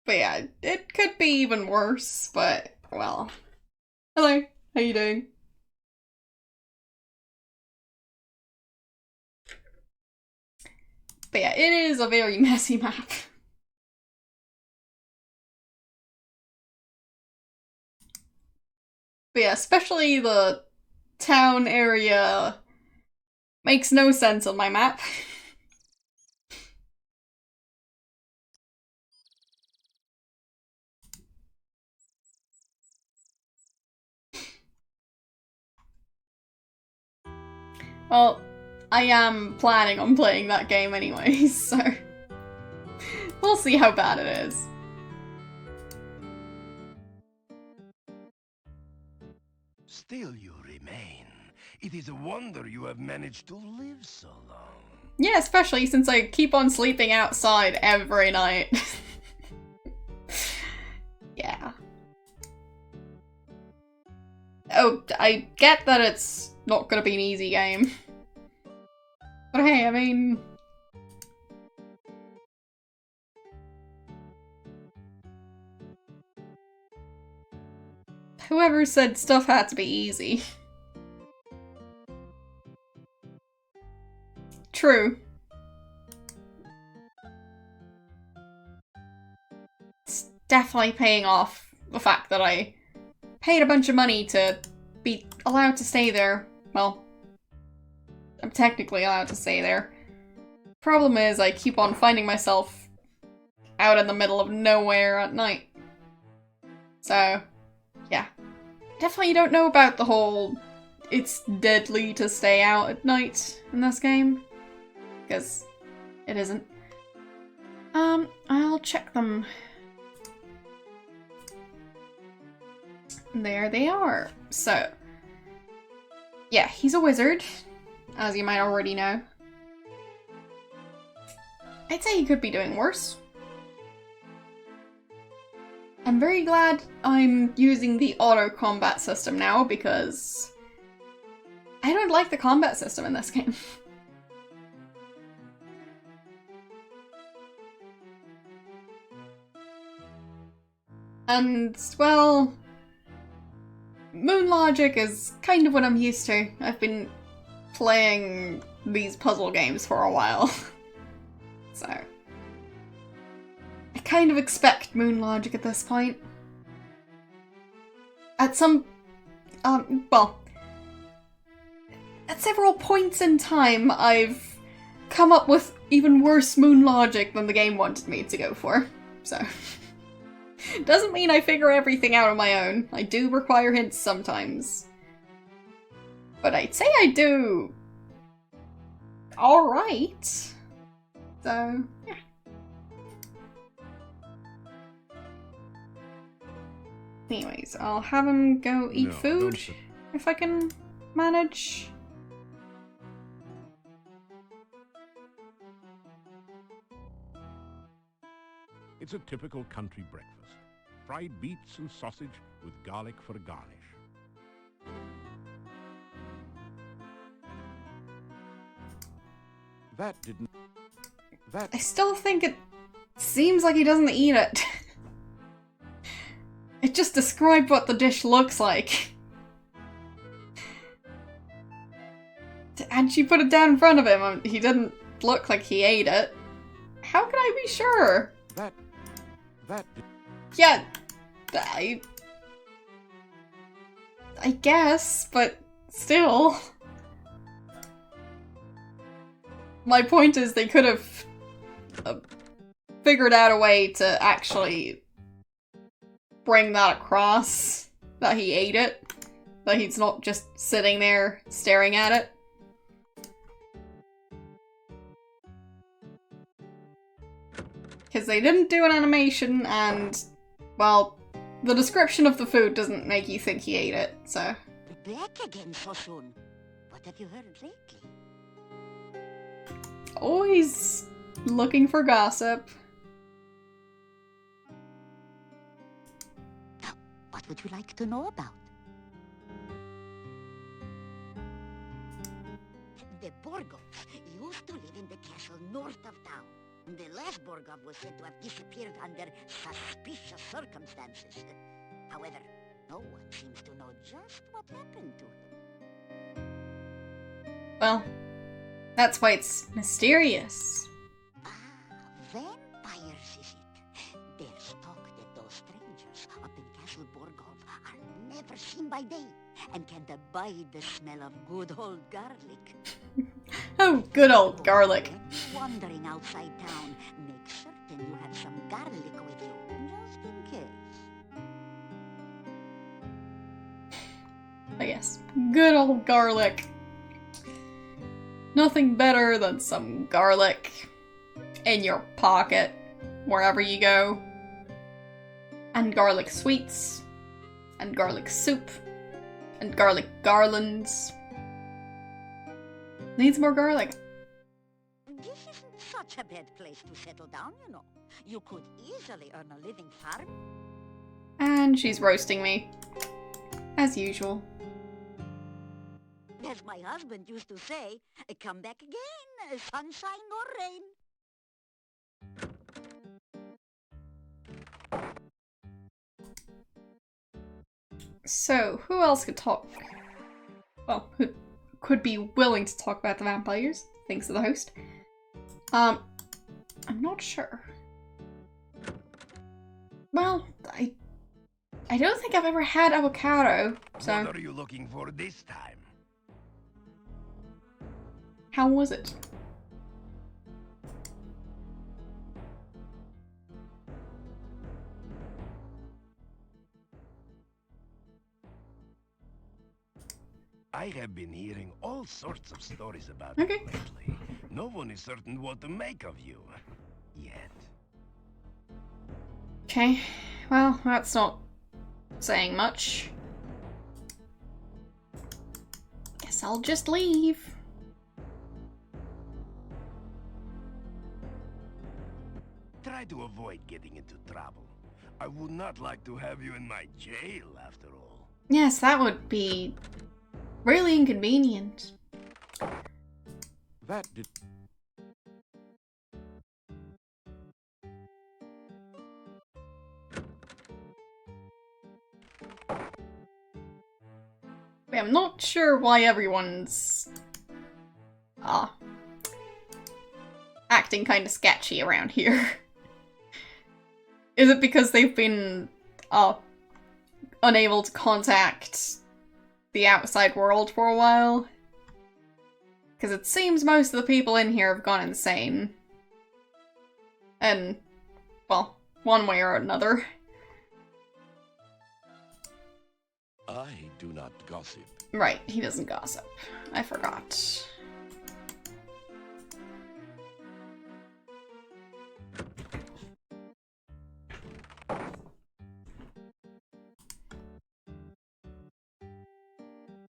But yeah, it could be even worse, but, well. Hello, how you doing? But yeah, it is a very messy map. But yeah, especially the town area makes no sense on my map. Well, I am planning on playing that game anyways, so we'll see how bad it is. Still you remain. It is a wonder you have managed to live so long. Yeah, especially since I keep on sleeping outside every night. Yeah. Oh, I get that it's not gonna be an easy game. But hey, I mean... whoever said stuff had to be easy? True. It's definitely paying off the fact that I paid a bunch of money to be allowed to stay there. Well, I'm technically allowed to stay there. Problem is, I keep on finding myself out in the middle of nowhere at night. So, yeah. Definitely don't know about the whole it's deadly to stay out at night in this game. Because it isn't. I'll check them. There they are. So, yeah, he's a wizard, as you might already know. I'd say he could be doing worse. I'm very glad I'm using the auto combat system now because I don't like the combat system in this game. And, well, Moon Logic is kind of what I'm used to. I've been playing these puzzle games for a while. So I kind of expect moon logic at this point. At some, well, at several points in time, I've come up with even worse moon logic than the game wanted me to go for. So doesn't mean I figure everything out on my own. I do require hints sometimes. But I'd say I do alright. So, yeah. Anyways, I'll have him go eat food if I can manage. It's a typical country breakfast. Fried beets and sausage with garlic for a garnish. I still think it seems like he doesn't eat it. It just described what the dish looks like. And she put it down in front of him and he didn't look like he ate it. How can I be sure? Yeah, I guess, but still. My point is they could have figured out a way to actually bring that across, that he ate it, that he's not just sitting there staring at it. Because they didn't do an animation and, well, the description of the food doesn't make you think he ate it, so. Back again so soon. What have you heard lately? Always looking for gossip. What would you like to know about? The Borgovs used to live in the castle north of town. The last Borgov was said to have disappeared under suspicious circumstances. However, no one seems to know just what happened to him. Well, that's why it's mysterious. Ah, vampires is it? There's talk that those strangers up in Castle Borgov are never seen by day and can't abide the smell of good old garlic. Oh, good old garlic. When you're wandering outside town, make certain you have some garlic with you, just in case. I guess. Good old garlic. Nothing better than some garlic in your pocket, wherever you go. And garlic sweets, and garlic soup, and garlic garlands. Needs more garlic. This isn't such a bad place to settle down, you know. You could easily earn a living farm. And she's roasting me. As usual. As my husband used to say, come back again, sunshine or rain. So, who else could talk? Well, who could be willing to talk about the vampires, thanks to the host. I'm not sure. Well, I don't think I've ever had avocado, so... What are you looking for this time? How was it? I have been hearing all sorts of stories about Okay. you lately. No one is certain what to make of you. Yet. Okay, well, that's not saying much. Guess I'll just leave. Try to avoid getting into trouble. I would not like to have you in my jail, after all. Yes, that would be really inconvenient. That did... Wait, I'm not sure why everyone's acting acting kind of sketchy around here. Is it because they've been unable to contact the outside world for a while? Because it seems most of the people in here have gone insane. And, well, one way or another. I do not gossip. Right, he doesn't gossip. I forgot.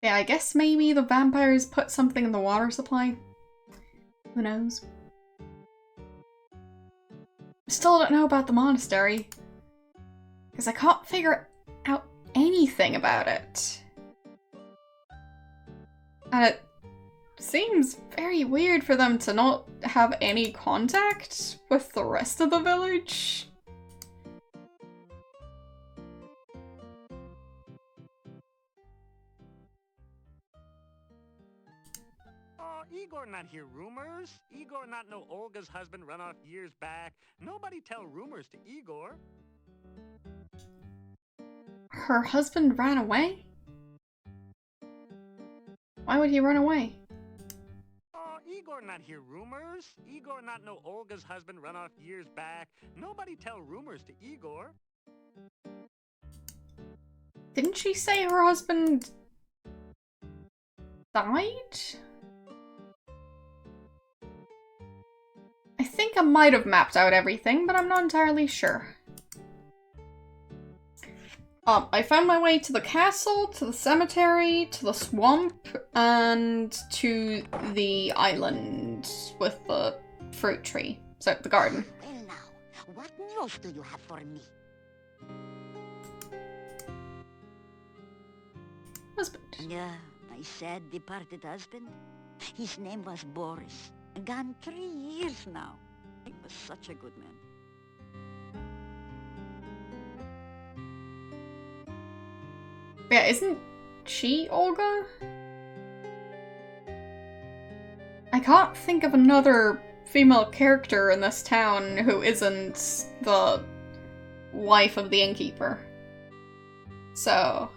Yeah, I guess maybe the vampires put something in the water supply. Who knows? Still don't know about the monastery. Because I can't figure out anything about it. And it seems very weird for them to not have any contact with the rest of the village. Igor not hear rumors. Igor not know Olga's husband run off years back. Nobody tell rumors to Igor. Her husband ran away? Why would he run away? Igor not hear rumors. Igor not know Olga's husband run off years back. Nobody tell rumors to Igor. Didn't she say her husband died? I think I might have mapped out everything, but I'm not entirely sure. I found my way to the castle, to the cemetery, to the swamp, and to the island with the fruit tree. So, the garden. Well now, what news do you have for me? Husband. Yeah, my sad departed husband. His name was Boris. Gone 3 years now. He was such a good man. Yeah, isn't she Olga? I can't think of another female character in this town who isn't the wife of the innkeeper. So...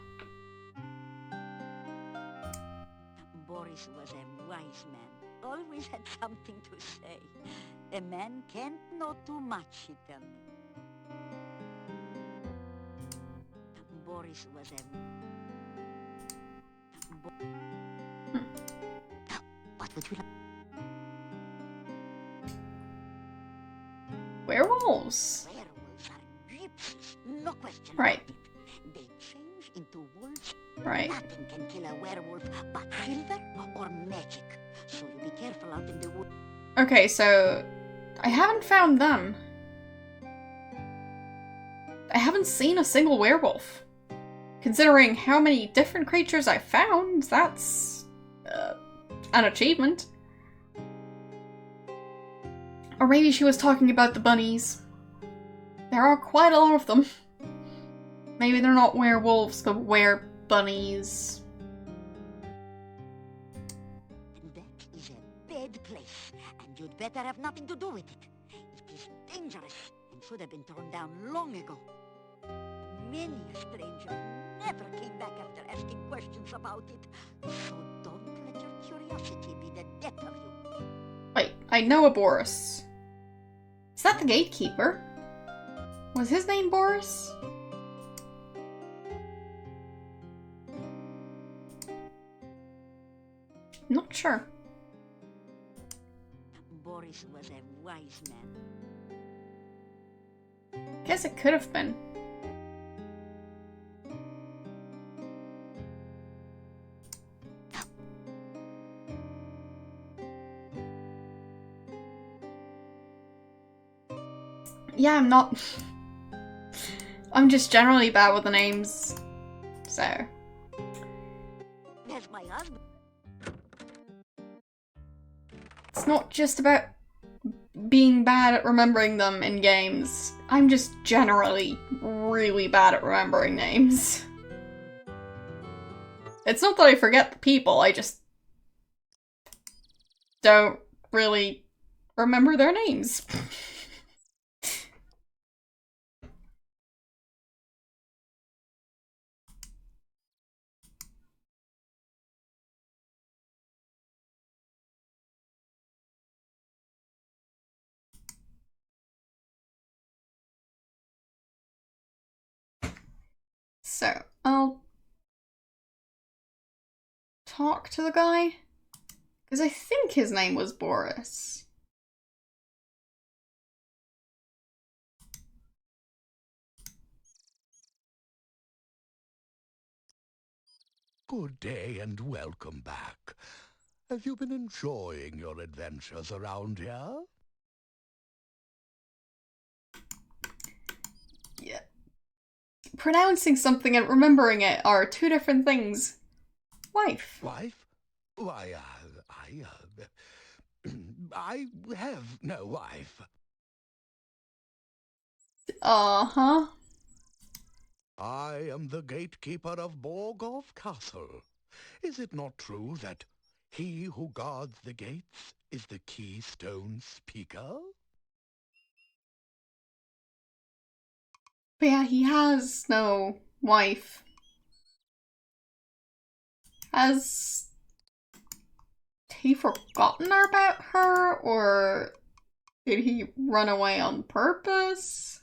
Boris was a wise man. Always had something to say. A man can't know too much, he tell me. Boris was a... What would you like? Werewolves? Werewolves are gypsies, no question Right. about it. They change into wolves. Right. Nothing can kill a werewolf but silver or magic. So you be careful out in the woods. Okay, so... I haven't found them. I haven't seen a single werewolf. Considering how many different creatures I found, that's... an achievement. Or maybe she was talking about the bunnies. There are quite a lot of them. Maybe they're not werewolves, but were-bunnies. That is a bad place, and you'd better have nothing to do with it. It is dangerous, and should have been torn down long ago. Many a stranger never came back after asking questions about it. So don't let your curiosity be the death of you. Wait, I know a Boris. Is that the gatekeeper? Was his name Boris? Not sure. Boris was a wise man. Guess it could have been. Yeah, I'm not... I'm just generally bad with the names. So... There's my husband. It's not just about being bad at remembering them in games. I'm just generally really bad at remembering names. It's not that I forget the people, I just don't really remember their names. So, I'll talk to the guy, because I think his name was Boris. Good day and welcome back. Have you been enjoying your adventures around here? Yeah. Pronouncing something and remembering it are two different things. Wife. Wife? Why, I have no wife. Uh-huh. I am the gatekeeper of Borgov Castle. Is it not true that he who guards the gates is the keystone speaker? But yeah, he has no wife. Has he forgotten about her, or did he run away on purpose?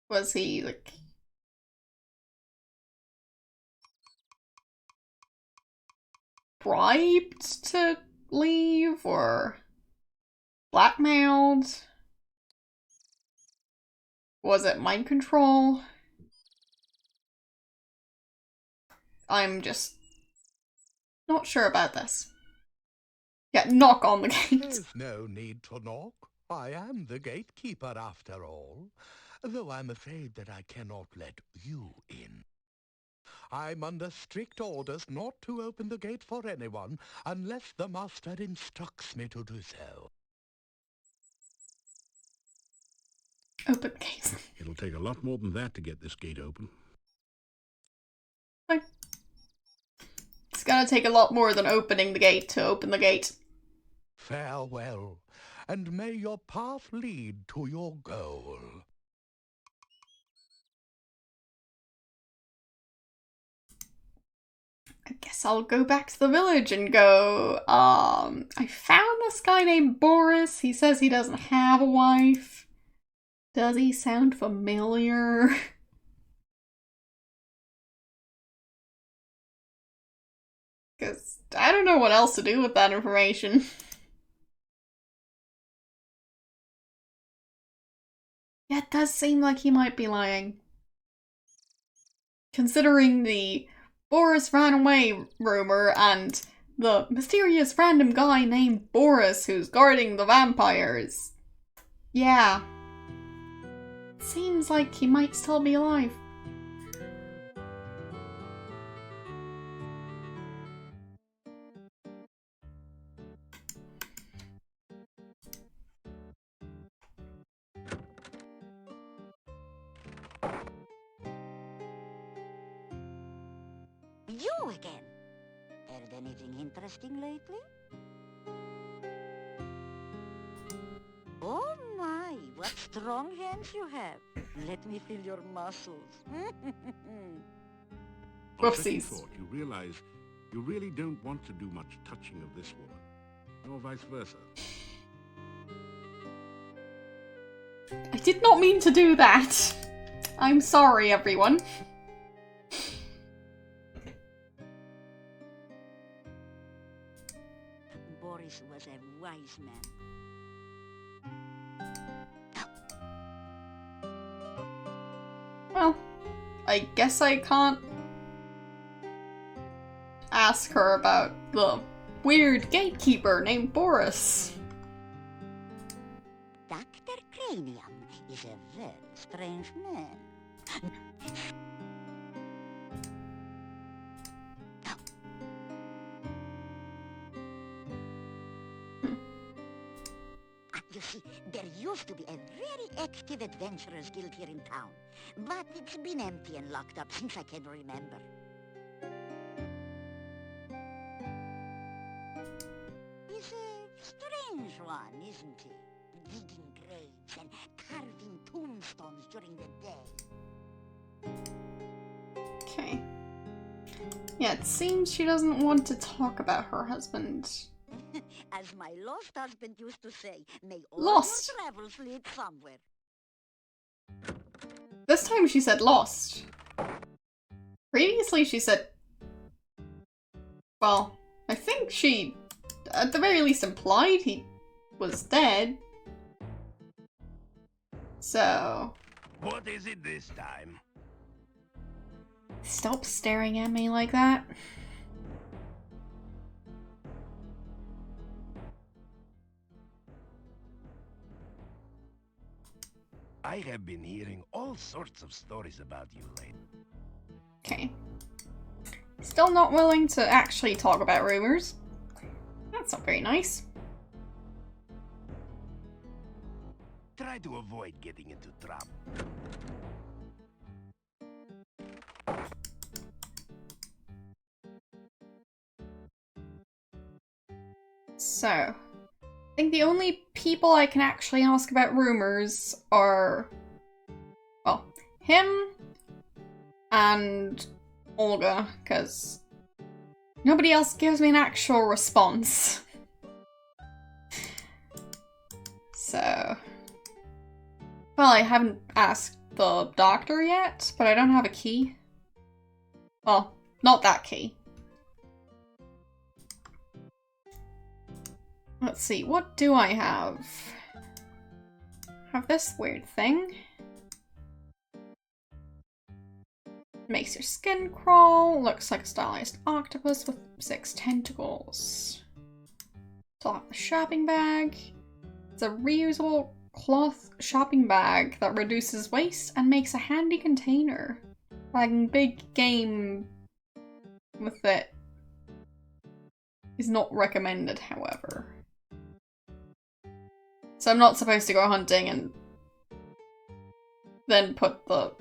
Was he, like, bribed to leave, or blackmailed? Was it mind control? I'm just not sure about this. Yeah, knock on the gate. There's no need to knock. I am the gatekeeper after all, though I'm afraid that I cannot let you in. I'm under strict orders not to open the gate for anyone unless the master instructs me to do so. Open the gate. It'll take a lot more than that to get this gate open. Fine. It's gonna take a lot more than opening the gate to open the gate. Farewell, and may your path lead to your goal. I guess I'll go back to the village and go, I found this guy named Boris. He says he doesn't have a wife. Does he sound familiar? Because I don't know what else to do with that information. Yeah, it does seem like he might be lying. Considering the Boris ran away rumor and the mysterious random guy named Boris who's guarding the vampires. Yeah. Seems like he might still be alive. You again. Heard anything interesting lately? Oh my, what strong hands you have. Let me feel your muscles. On second Whoopsies. thought, you realize you really don't want to do much touching of this woman, nor vice versa. I did not mean to do that. I'm sorry, everyone. Boris was a wise man. Well, I guess I can't ask her about the weird gatekeeper named Boris. Dr. Cranium is a very strange man. You see, there used to be a very active adventurers guild here in town, but it's been empty and locked up since I can remember. one, isn't he? Digging graves and carving tombstones during the day. Okay. Yeah, it seems she doesn't want to talk about her husband. As my lost husband used to say, may all Lost. your travels lead somewhere. This time she said lost. Previously she said... Well, I think she, at the very least, implied he was dead. So... What is it this time? Stop staring at me like that. I have been hearing all sorts of stories about you lately. Okay. Still not willing to actually talk about rumors. That's not very nice. Try to avoid getting into trouble. So, I think the only people I can actually ask about rumors are, well, him and Olga, because nobody else gives me an actual response. So, well, I haven't asked the doctor yet, but I don't have a key. Well, not that key. Let's see, what do I have? Have this weird thing. Makes your skin crawl, looks like a stylized octopus with 6 tentacles. Still have the shopping bag. It's a reusable cloth shopping bag that reduces waste and makes a handy container. Bagging big game with it is not recommended, however. So I'm not supposed to go hunting and then put the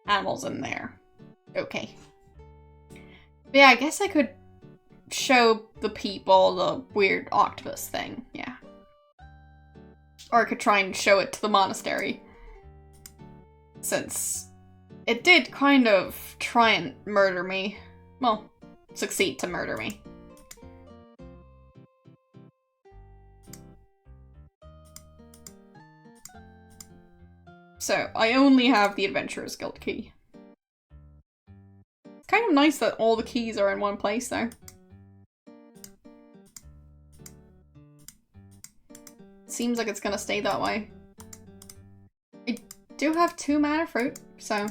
animals in there. Okay. But yeah, I guess I could show the people the weird octopus thing, yeah. Or I could try and show it to the monastery. Since it did kind of try and murder me. Well, succeed to murder me. So, I only have the Adventurer's Guild key. It's kind of nice that all the keys are in one place, though. Seems like it's gonna stay that way. I do have 2 mana fruit, so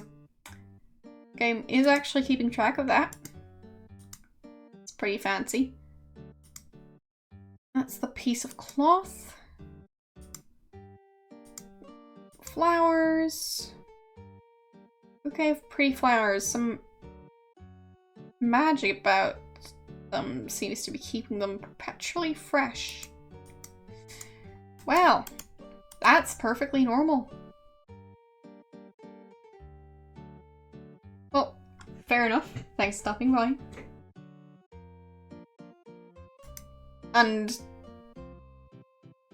the game is actually keeping track of that. It's pretty fancy. That's the piece of cloth. Flowers. Okay, pretty flowers. Some magic about them seems to be keeping them perpetually fresh. Well, that's perfectly normal. Well, fair enough. Thanks for stopping by. And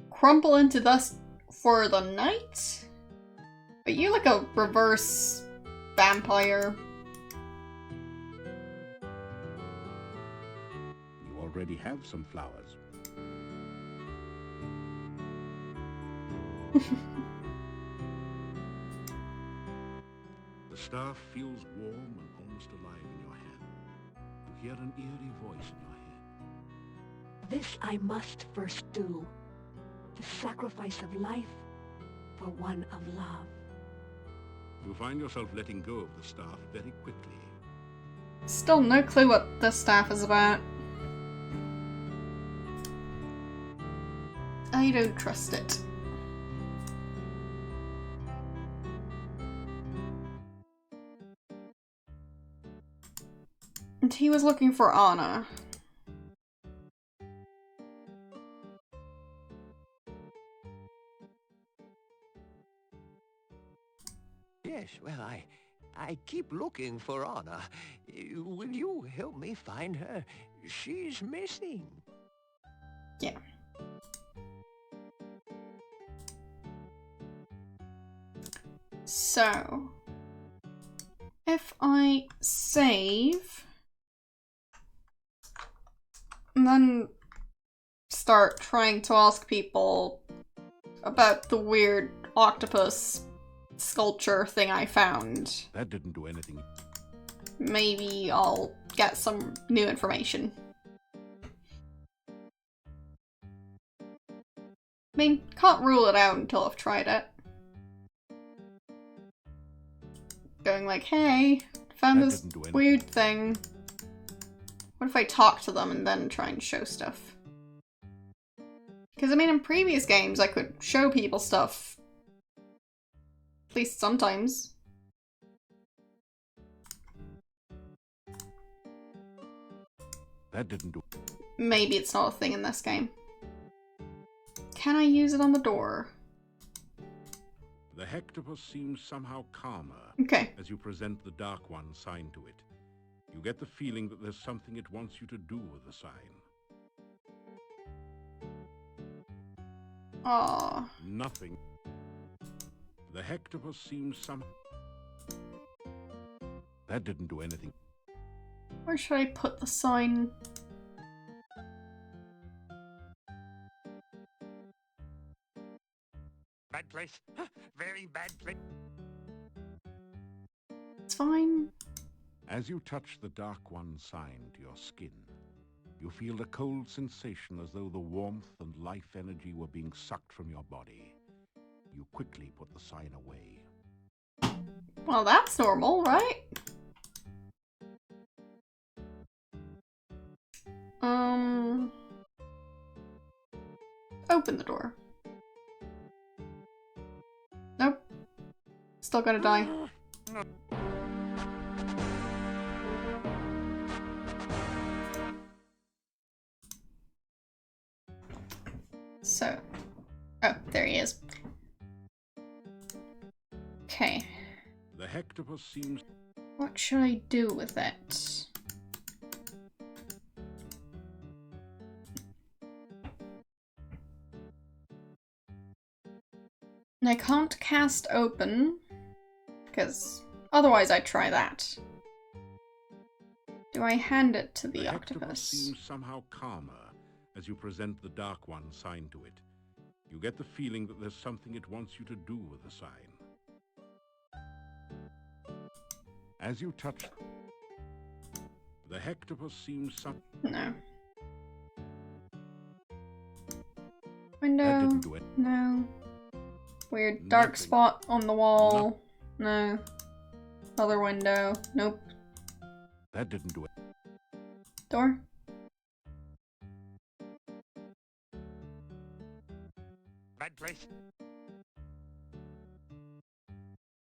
crumple into dust for the night? But you're like a reverse vampire. You already have some flowers. The staff feels warm and almost alive in your hand. You hear an eerie voice in your head. This I must first do. The sacrifice of life for one of love. You find yourself letting go of the staff very quickly. Still no clue what this staff is about. I don't trust it. And he was looking for Anna. Yes, well, I keep looking for Anna. Will you help me find her? She's missing. Yeah. So, if I save and then start trying to ask people about the weird octopus sculpture thing I found, That didn't do anything. maybe I'll get some new information. I mean, can't rule it out until I've tried it. Going like, hey, found That this didn't do anything. weird thing. What if I talk to them and then try and show stuff? Because, I mean, in previous games I could show people stuff. At least sometimes. That didn't do. Maybe it's not a thing in this game. Can I use it on the door? The hectopus seems somehow calmer Okay. as you present the Dark One sign to it. You get the feeling that there's something it wants you to do with the sign. Aww. Nothing. The hectopus seems some. That didn't do anything. Where should I put the sign? Bad place. Very bad place. It's fine. As you touch the Dark One sign to your skin, you feel a cold sensation as though the warmth and life energy were being sucked from your body. You quickly put the sign away. Well, that's normal, right? Open the door. Nope. Still gotta die. So. Oh, there he is. Okay. The hectopus seems. What should I do with it? And I can't cast open, because otherwise I'd try that. Do I hand it to the The hectopus octopus? seems somehow calmer as you present the Dark One sign to it. You get the feeling that there's something it wants you to do with the sign. As you touch, the hectopus seems some. No. That Window? didn't do it. No. Weird dark Nothing. spot on the wall? No. Other window? Nope. That didn't do it. Door? Bad place.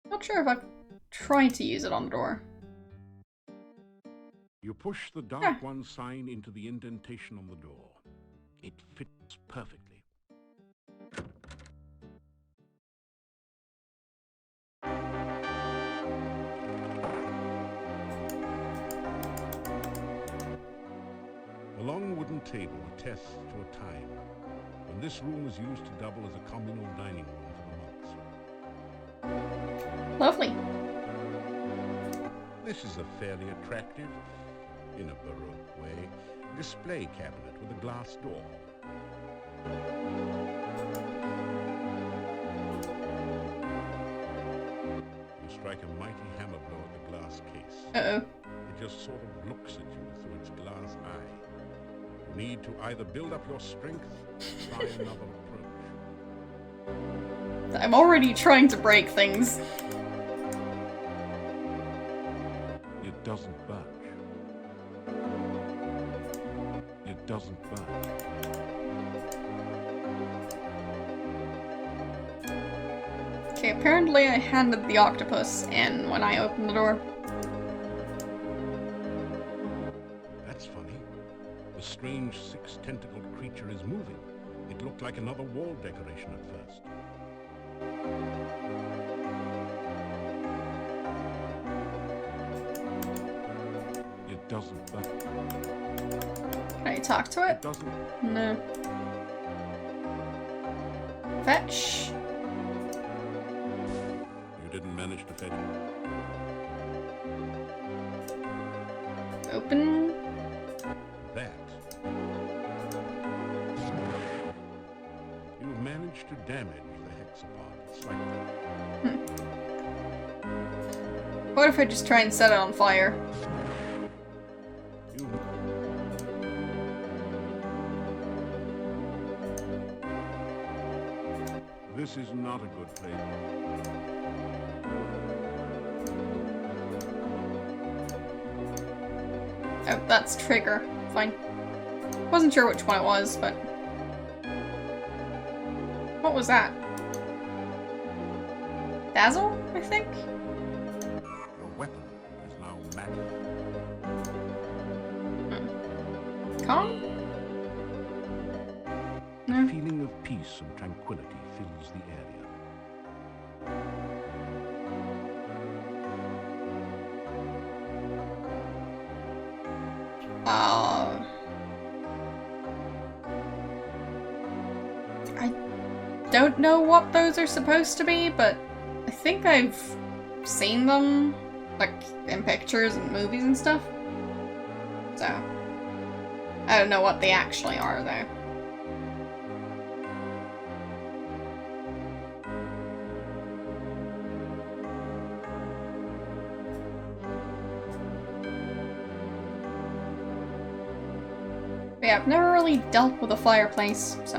Not sure if I've tried to use it on the door. You push the Dark Yeah. One sign into the indentation on the door. It fits perfectly. A long wooden table attests to a time when this room was used to double as a communal dining room for the monks. Lovely. This is a fairly attractive, in a Baroque way, display cabinet with a glass door. You strike a mighty hammer blow at the glass case. Uh-oh. It just sort of looks at you through its glass eye. You need to either build up your strength or try another approach. I'm already trying to break things. It doesn't budge. It doesn't budge. Okay, apparently I handed the octopus in when I opened the door. That's funny. The strange six-tentacled creature is moving. It looked like another wall decoration at first. It doesn't budge. Can I talk to It it? doesn't. No. Fetch. You didn't manage to fetch Open. that. You managed to damage the hexapod slightly. What if I just try and set it on fire? You... This is not a good place. Oh, that's trigger. Fine. Wasn't sure which one it was, but... What was that? Dazzle, I think? Your weapon is now magic. Calm? A No. feeling of peace and tranquility fills the area. I don't know what those are supposed to be, but I think I've seen them, like, in pictures and movies and stuff. So, I don't know what they actually are, though. But yeah, I've never really dealt with a fireplace, so...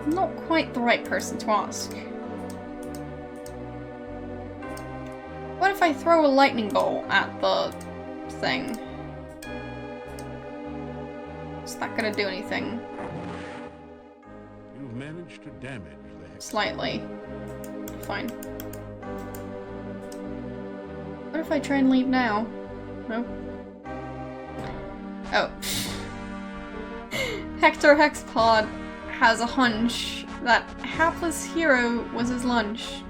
I'm not quite the right person to ask. What if I throw a lightning bolt at the thing? Is that gonna do anything? You've managed to damage the hex. Slightly. Fine. What if I try and leave now? No. Oh. Hector Hexapod has a hunch that hapless hero was his lunch.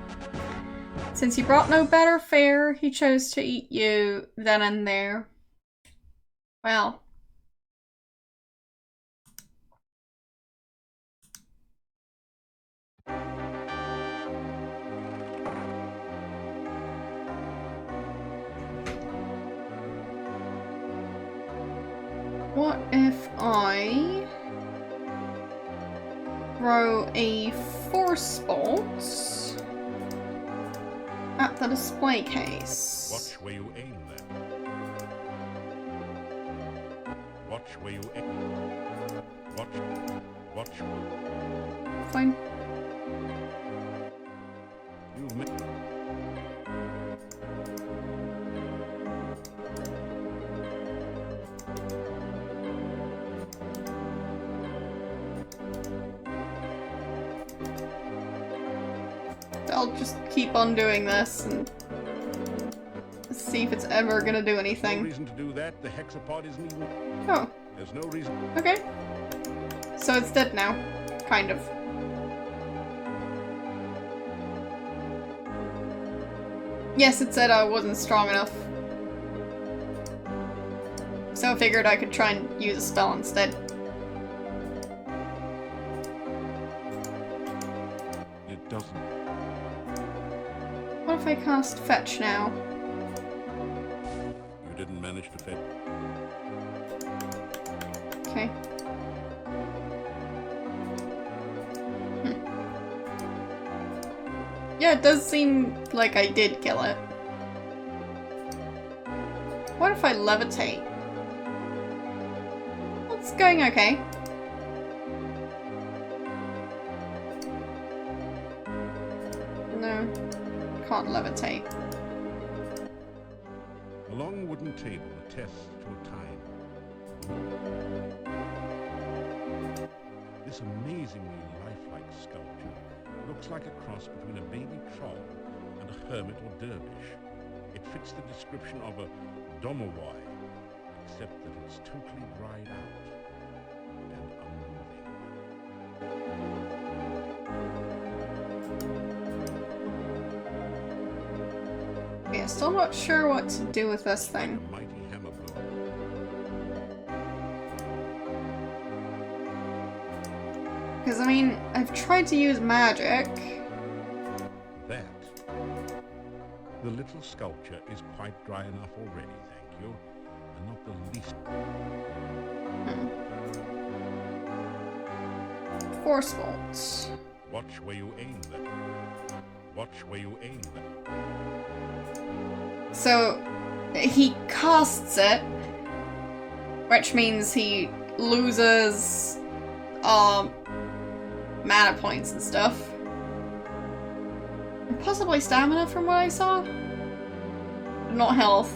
Since he brought no better fare, he chose to eat you then and there. Well. What if I throw a force bolt at the display case? Watch where you aim then. Watch where you aim. Watch. Fine. You've ma- I'll just keep on doing this and see if it's ever gonna do No anything. reason to do that. The hexapod isn't even. Oh, There's no reason. okay. So it's dead now. Kind of. Yes, it said I wasn't strong enough. So I figured I could try and use a spell instead. It doesn't. What if I cast Fetch now? You didn't manage to fetch. Okay. Yeah, it does seem like I did kill it. What if I levitate? It's going okay. No, can't levitate. A long wooden table attests to a time. This amazingly lifelike sculpture looks like a cross between a baby troll and a hermit or dervish. It fits the description of a domowai, except that it's totally dried out and unmoving. Yeah, still not sure what to do with this thing. A mighty hammer blow. Because, I mean, I've tried to use magic, The little sculpture is quite dry enough already, thank you. And not the least... Force bolts. Watch where you aim them. Watch where you aim them. So, he casts it, which means he loses, mana points and stuff. And possibly stamina from what I saw. But not health.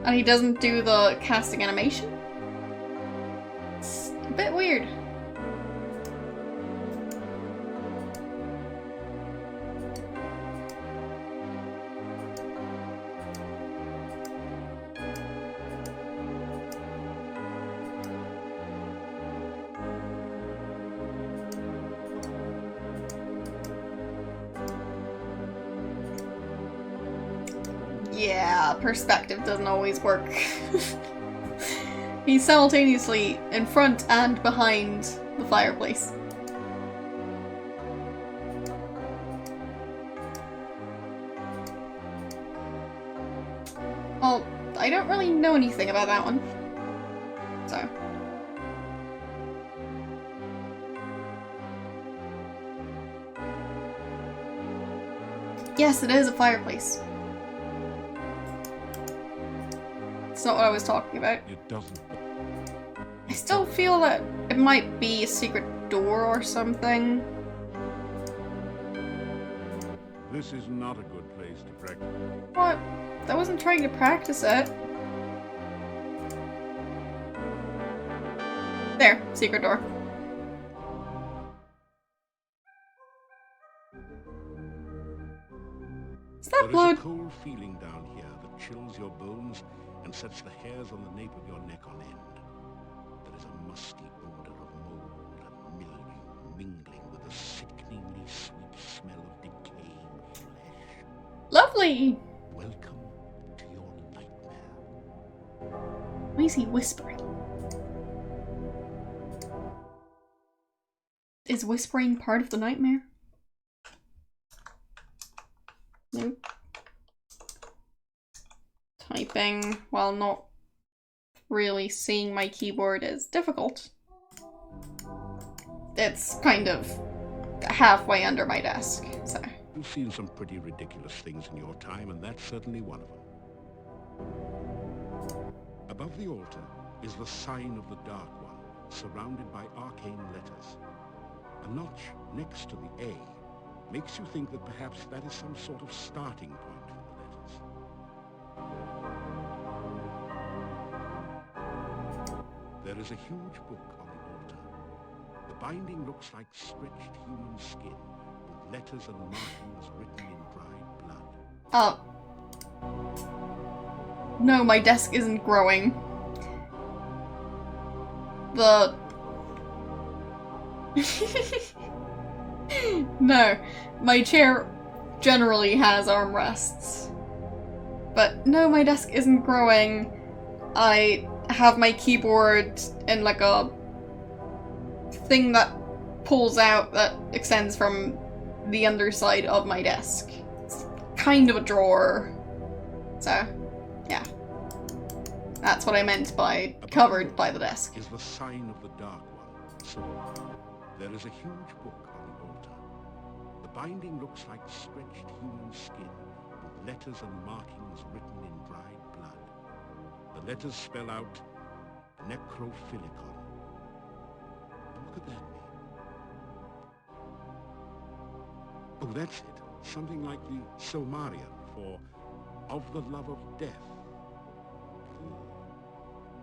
And he doesn't do the casting animation. It's a bit weird. Yeah, perspective doesn't always work. He's simultaneously in front and behind the fireplace. Well, I don't really know anything about that one. So. Yes, it is a fireplace. It's not what I was talking about. It doesn't. I still feel that it might be a secret door or something. This is not a good place to practice. What? I wasn't trying to practice it. There, secret door. Is that There blood? is a cold feeling down here that chills your bones and sets the hairs on the nape of your neck on end. There is a musty odor of mold and mildew mingling with the sickeningly sweet smell of decaying flesh. Lovely! Welcome to your nightmare. Why is he whispering? Is whispering part of the nightmare? Nope. Typing while not really seeing my keyboard is difficult. It's kind of halfway under my desk, so. You've seen some pretty ridiculous things in your time, and that's certainly one of them. Above the altar is the sign of the Dark One, surrounded by arcane letters. A notch next to the A makes you think that perhaps that is some sort of starting point for the letters. There is a huge book on the altar. The binding looks like stretched human skin, with letters and markings written in dried blood. No, my desk isn't growing. The... No, my chair generally has armrests. But no, my desk isn't growing. I have my keyboard in like a thing that pulls out that extends from the underside of my desk. It's kind of a drawer. So, yeah. That's what I meant by covered by the desk. Is the sign of the Dark One. So, there is a huge book on the altar. The binding looks like stretched human skin, with letters and markings written in dried blood. The letters spell out necrophilicon. What could that mean? Oh, that's it. Something like the Somarian for of the love of death.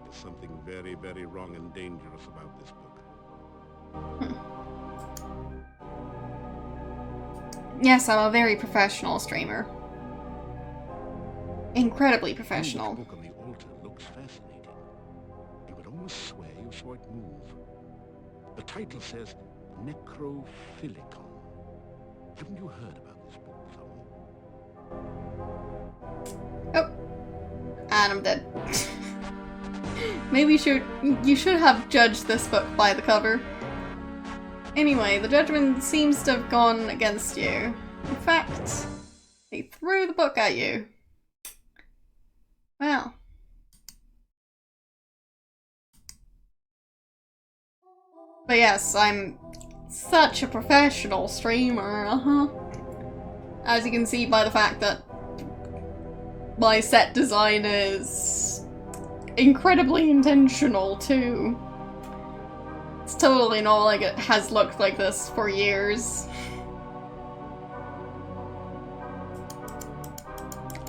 There's something very, very wrong and dangerous about this book. Yes, I'm a very professional streamer. Incredibly professional. The book on the altar looks fascinating. You would almost swear you saw it move. The title says Necrophilicon. Haven't you heard about this book before? Oh. And I'm dead. Maybe you should have judged this book by the cover. Anyway, the judgment seems to have gone against you. In fact, They threw the book at you. Well. But yes, I'm such a professional streamer, As you can see by the fact that my set design is incredibly intentional too. It's totally not like it has looked like this for years.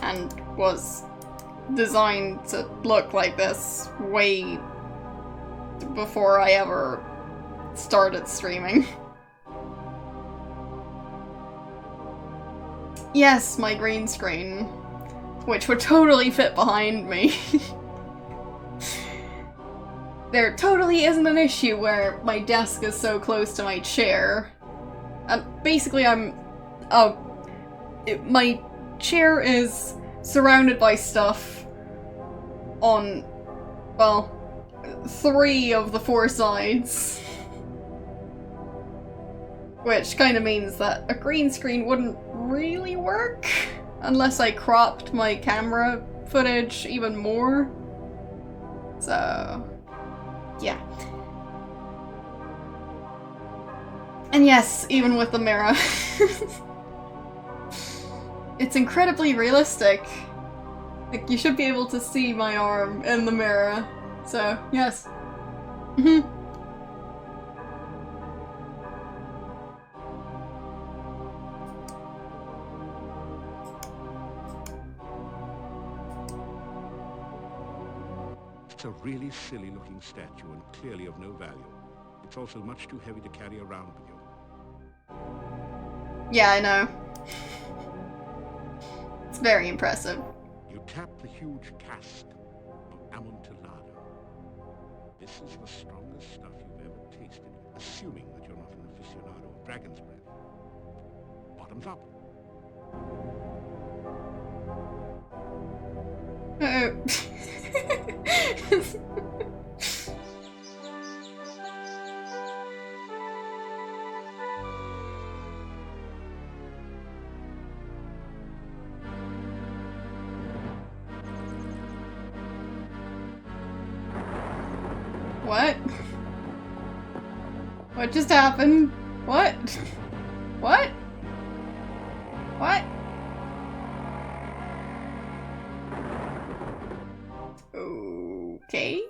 And was designed to look like this way before I ever started streaming. Yes, my green screen, which would totally fit behind me. There totally isn't an issue where my desk is so close to my chair. And basically my chair is surrounded by stuff on, well, 3 of the 4 sides. Which kind of means that a green screen wouldn't really work unless I cropped my camera footage even more. So, yeah. And yes, even with the mirror. It's incredibly realistic. Like, you should be able to see my arm in the mirror. So, yes. It's a really silly looking statue and clearly of no value. It's also much too heavy to carry around with you. Yeah, I know. It's very impressive. You tap the huge cask of Amontillado. This is the strongest stuff you've ever tasted, assuming that you're not an aficionado of dragon's breath. Bottoms up. What? What just happened? What? What? What? Okay.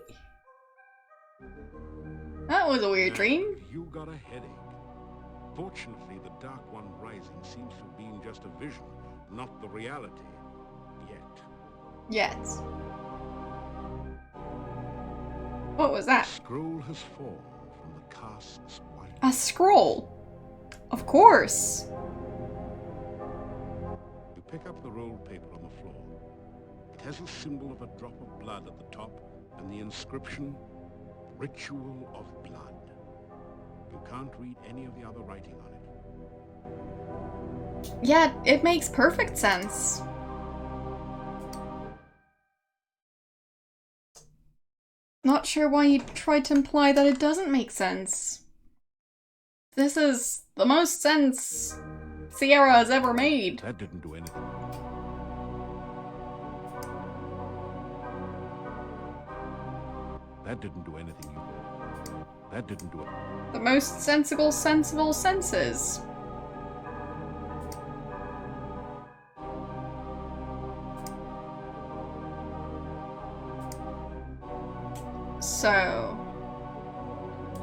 That was a weird dream. You got a headache. Fortunately, the Dark One rising seems to have been just a vision, not the reality. Yet. Yes. What was that? A scroll has formed from the cask's white. A scroll? Of course. You pick up the rolled paper on the floor. It has a symbol of a drop of blood at the top and the inscription, Ritual of Blood. You can't read any of the other writing on it. Yeah, it makes perfect sense. Not sure why you tried to imply that it doesn't make sense. This is the most sense Sierra has ever made. That didn't do anything. That didn't do anything either. That didn't do it. The most sensible senses. So,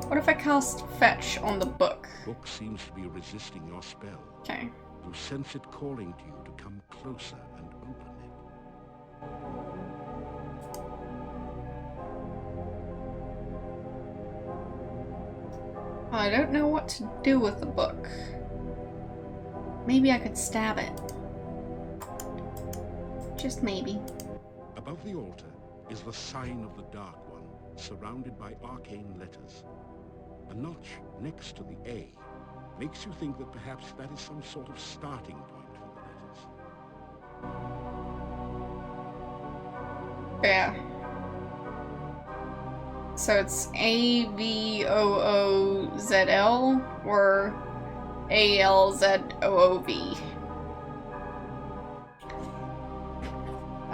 what if I cast Fetch on the book? The book seems to be resisting your spell. Okay. You sense it calling to you to come closer and open it. I don't know what to do with the book. Maybe I could stab it. Just maybe. Above the altar is the sign of the Dark One, surrounded by arcane letters. A notch next to the A makes you think that perhaps that is some sort of starting point for the letters. Yeah. So it's AVOOZL or ALZOOV.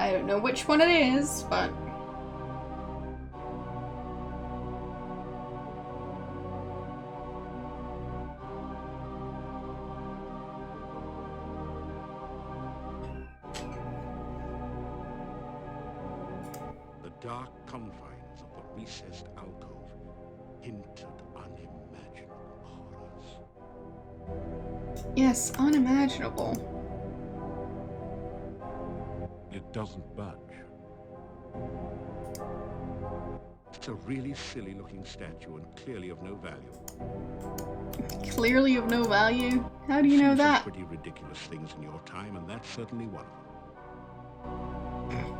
I don't know which one it is, but... The dark confines of the recessed alcove hint at unimaginable horrors. Yes, unimaginable. It doesn't budge. It's a really silly-looking statue and clearly of no value. Clearly of no value? How do you know You've seen that? some pretty ridiculous things in your time, and that's certainly one of them.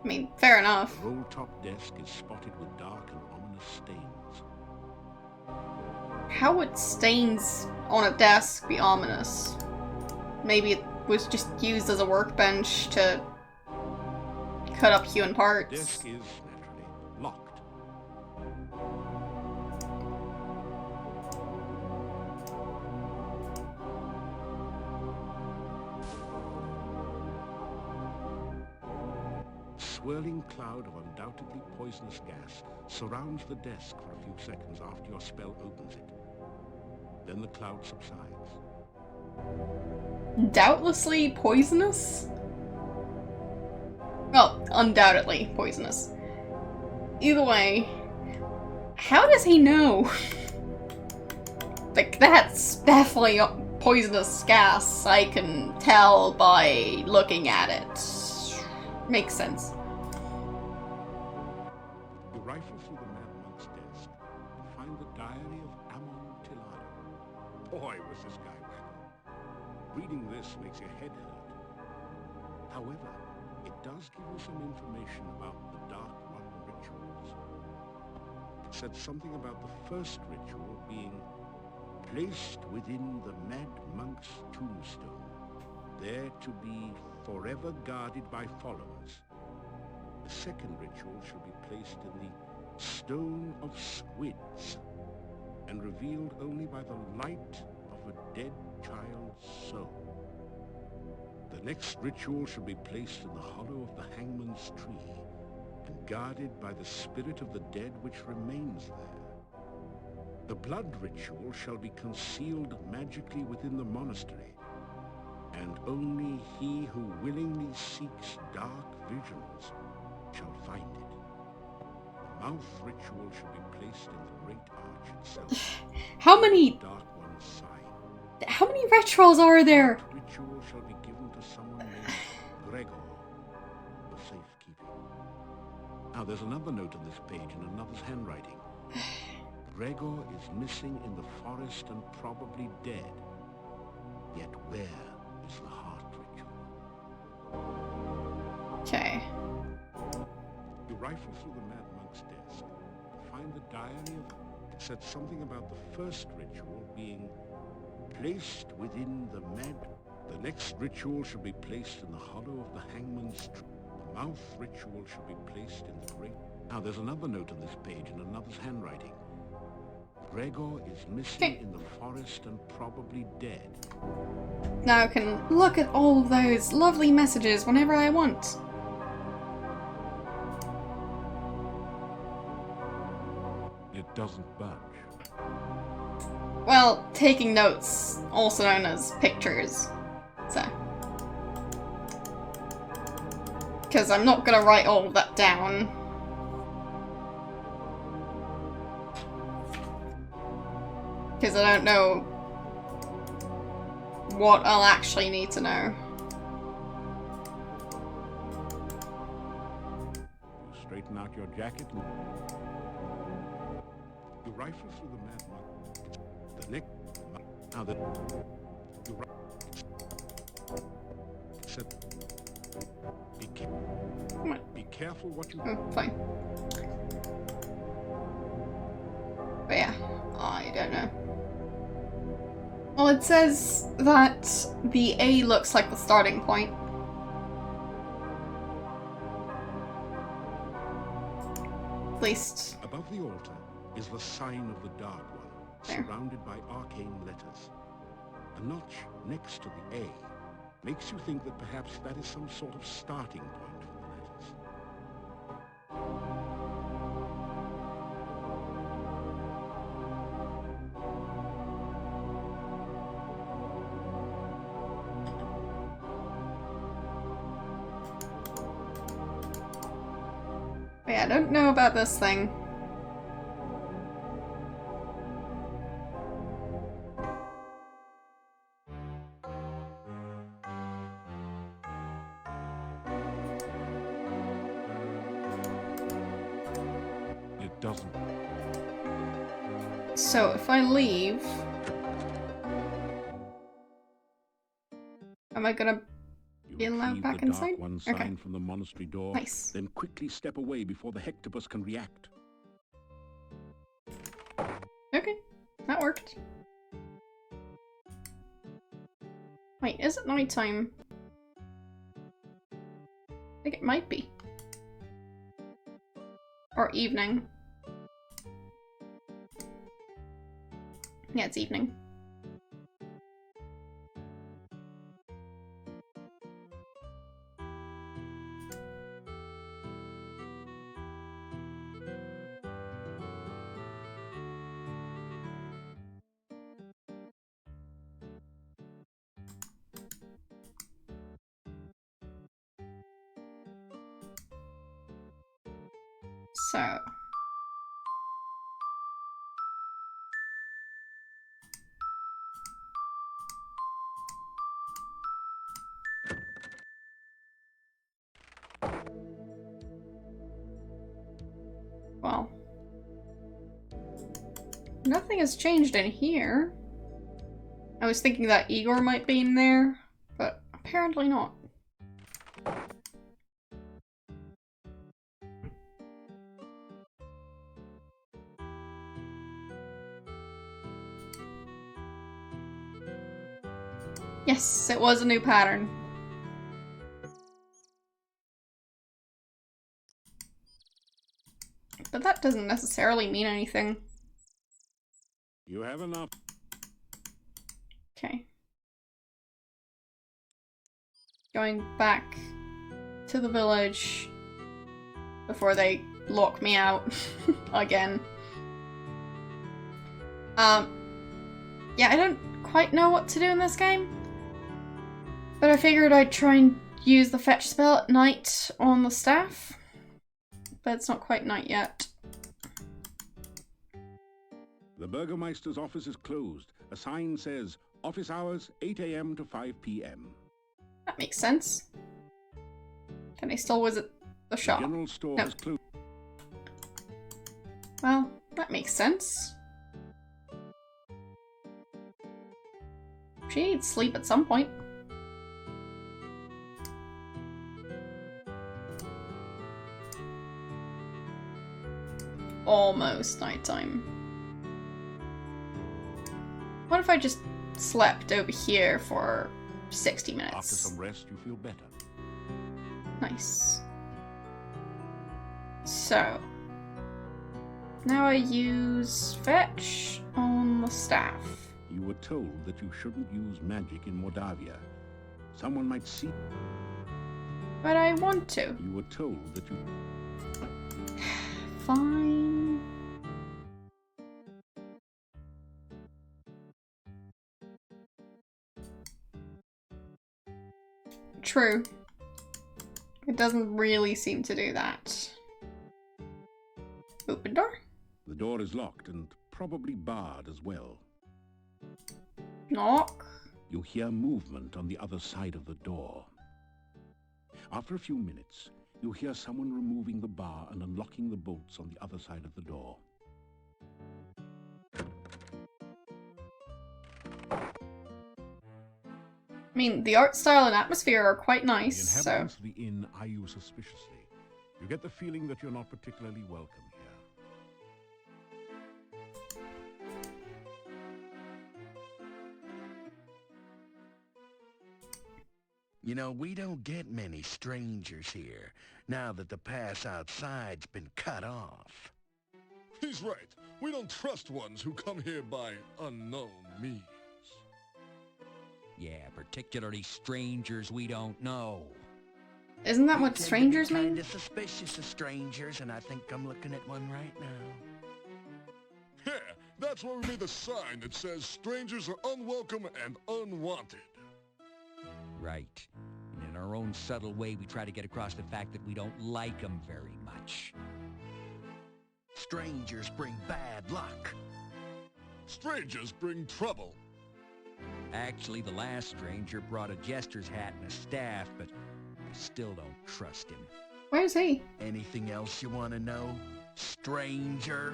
I mean, fair enough. The roll-top desk is spotted with dark and ominous stains. How would stains on a desk be ominous? Maybe it was just used as a workbench to cut up human The parts. desk is, naturally, locked. A swirling cloud of undoubtedly poisonous gas surrounds the desk for a few seconds after your spell opens it. Then the cloud subsides. Doubtlessly poisonous? Well, undoubtedly poisonous. Either way, how does he know? Like, that's definitely poisonous gas. I can tell by looking at it. Makes sense. You rifle through the Mad Monk's desk and find the diary of Amontillado. Boy, was this guy wacko. Reading this makes your head hurt. However, it does give you some information about the Dark One rituals. It said something about the first ritual being placed within the Mad Monk's tombstone, there to be forever guarded by followers. The second ritual shall be placed in the Stone of Squids and revealed only by the light of a dead child's soul. The next ritual shall be placed in the hollow of the hangman's tree and guarded by the spirit of the dead which remains there. The blood ritual shall be concealed magically within the monastery, and only he who willingly seeks dark visions shall find it. The mouth ritual shall be placed in the great arch itself. How many rituals are there? The ritual shall be given to someone named Gregor for safekeeping. Now there's another note on this page in another's handwriting. Gregor is missing in the forest and probably dead. Yet where is the heart ritual? Okay. You rifle through the Mad Monk's desk and find the diary of... It said something about the first ritual being placed within the Mad... The next ritual shall be placed in the hollow of the hangman's tree. The mouth ritual shall be placed in the great... Now there's another note on this page in another's handwriting. Gregor is missing in the forest and probably dead. Now I can look at all of those lovely messages whenever I want. It doesn't budge. Well, taking notes, also known as pictures. So. Because I'm not gonna write all of that down. Because I don't know what I'll actually need to know. You straighten out your jacket and... You rifle through the Mad Monk. The neck... Now the... You said... Be careful what you... Oh, fine. But yeah, I don't know. Well, it says that the A looks like the starting point. At least... Above the altar is the sign of the Dark One, surrounded by arcane letters. A notch next to the A makes you think that perhaps that is some sort of starting point for Okay, I don't know about this thing. It doesn't. So if I leave, am I gonna You be allowed retrieve back the inside? Dark One Okay. sign from the monastery door, Nice. then quickly step away before the Hectopus can react. Okay, that worked. Wait, is it nighttime? I think it might be. Or evening. Yeah, it's evening. So. Well. Nothing has changed in here. I was thinking that Igor might be in there, but apparently not. Yes, it was a new pattern. But that doesn't necessarily mean anything. You have enough. Okay. Going back to the village before they lock me out again. Yeah, I don't quite know what to do in this game, but I figured I'd try and use the fetch spell at night on the staff, but it's not quite night yet. The Burgomeister's office is closed. A sign says, office hours 8 a.m. to 5 p.m. That makes sense. Can I still visit the shop? The general store No. has closed. Well, that makes sense. She needs sleep at some point. Almost nighttime. What if I just slept over here for 60 minutes? After some rest, you feel better. Nice. So, now I use fetch on the staff. You were told that you shouldn't use magic in Mordavia. Someone might see. But I want to. You were told that you. Fine. True. It doesn't really seem to do that. Open door? The door is locked and probably barred as well. Knock. You hear movement on the other side of the door. After a few minutes, you hear someone removing the bar and unlocking the bolts on the other side of the door. I mean, the art style and atmosphere are quite The nice, so... inhabitants of the inn eye you suspiciously. You get the feeling that you're not particularly welcome here. You know, we don't get many strangers here, now that the pass outside's been cut off. He's right. We don't trust ones who come here by unknown means. Yeah, particularly strangers we don't know. Isn't that We what tend to be strangers mean? kinda suspicious of strangers, and I think I'm looking at one right now. Yeah, that's why we made the sign that says strangers are unwelcome and unwanted. Right. And in our own subtle way, we try to get across the fact that we don't like them very much. strangers bring bad luck. Strangers bring trouble. Actually, the last stranger brought a jester's hat and a staff, but I still don't trust him. Where's he? Anything else you want to know, stranger?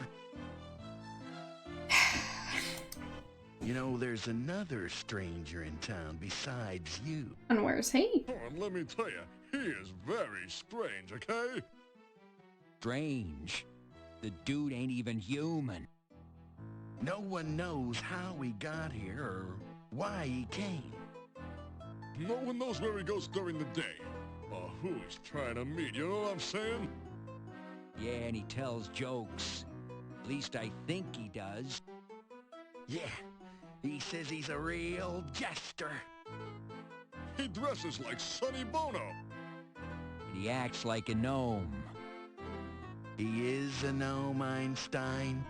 You know, there's another stranger in town besides you. And where's he? Oh, and let me tell you, he is very strange, okay? Strange. The dude ain't even human. No one knows how he got here or why he came. No one knows where he goes during the day, or who he's trying to meet, you know what I'm saying? Yeah, and he tells jokes. At least I think he does. Yeah, he says he's a real jester. He dresses like Sonny Bono. And he acts like a gnome. He is a gnome, Einstein.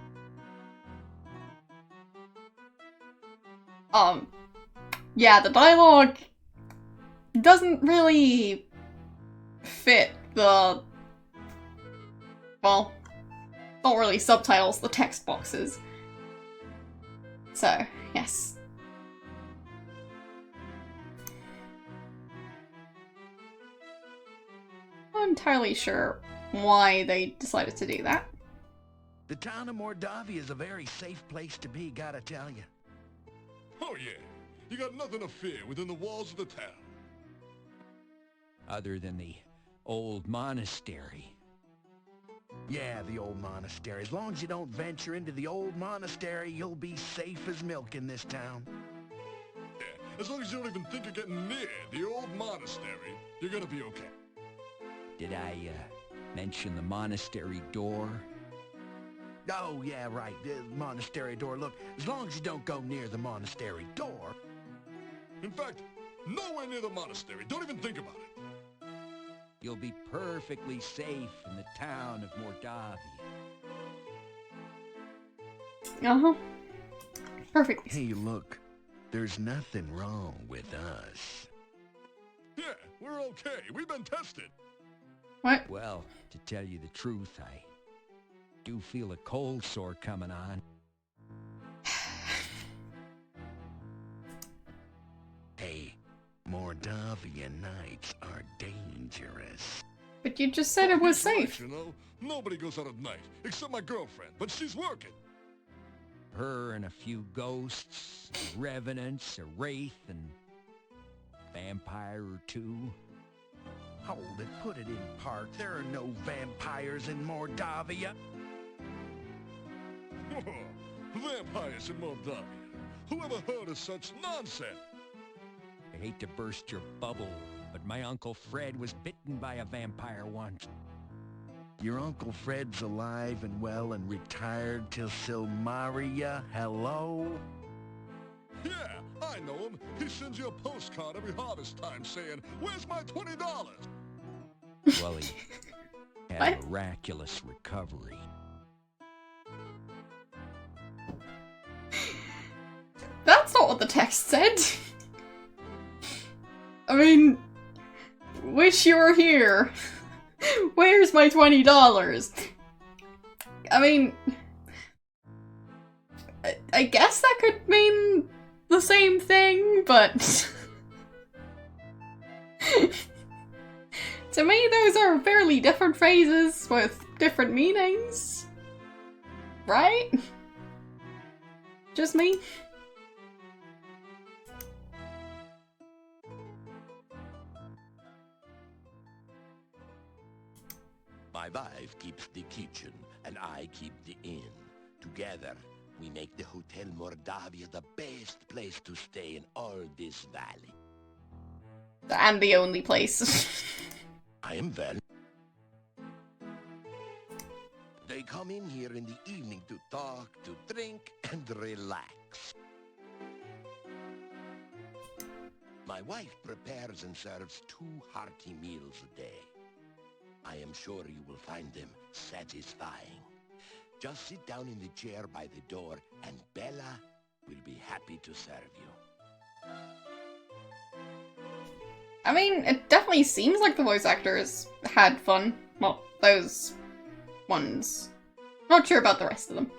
Yeah, the dialogue doesn't really fit the, well, not really subtitles, the text boxes. So, yes. Not entirely sure why they decided to do that. The town of Mordavia is a very safe place to be, gotta tell you. Oh yeah, you got nothing to fear within the walls of the town. Other than the old monastery. Yeah, the old monastery. As long as you don't venture into the old monastery, you'll be safe as milk in this town. Yeah, as long as you don't even think of getting near the old monastery, you're gonna be okay. Did I, mention the monastery door? Oh, yeah, right. The monastery door. Look, as long as you don't go near the monastery door. In fact, nowhere near the monastery. Don't even think about it. You'll be perfectly safe in the town of Mordavia. Uh-huh. Perfect. Hey, look. There's nothing wrong with us. Yeah, we're okay. We've been tested. What? Well, to tell you the truth, I do feel a cold sore coming on. Hey, Mordavian nights are dangerous. But you just said it was He's right, safe. you know, nobody goes out at night, except my girlfriend, but she's working. Her and a few ghosts, revenants, a wraith, and vampire or two. Hold it, put it in park. There are no vampires in Mordavia. Vampires in Moldavia. Who ever heard of such nonsense? I hate to burst your bubble, but my Uncle Fred was bitten by a vampire once. Your Uncle Fred's alive and well and retired till Silmaria. Hello? Yeah, I know him. He sends you a postcard every harvest time saying, "Where's my $20?" Well, he had What? a miraculous recovery. That's not what the text said. I mean, wish you were here. Where's my $20? I mean, I guess that could mean the same thing, but to me those are fairly different phrases with different meanings. Right? Just me? My wife keeps the kitchen, and I keep the inn. Together, we make the Hotel Mordavia the best place to stay in all this valley. And the only place. I am well. They come in here in the evening to talk, to drink, and relax. My wife prepares and serves 2 hearty meals a day. I am sure you will find them satisfying. Just sit down in the chair by the door, and Bella will be happy to serve you. I mean, it definitely seems like the voice actors had fun. Well, those ones. Not sure about the rest of them.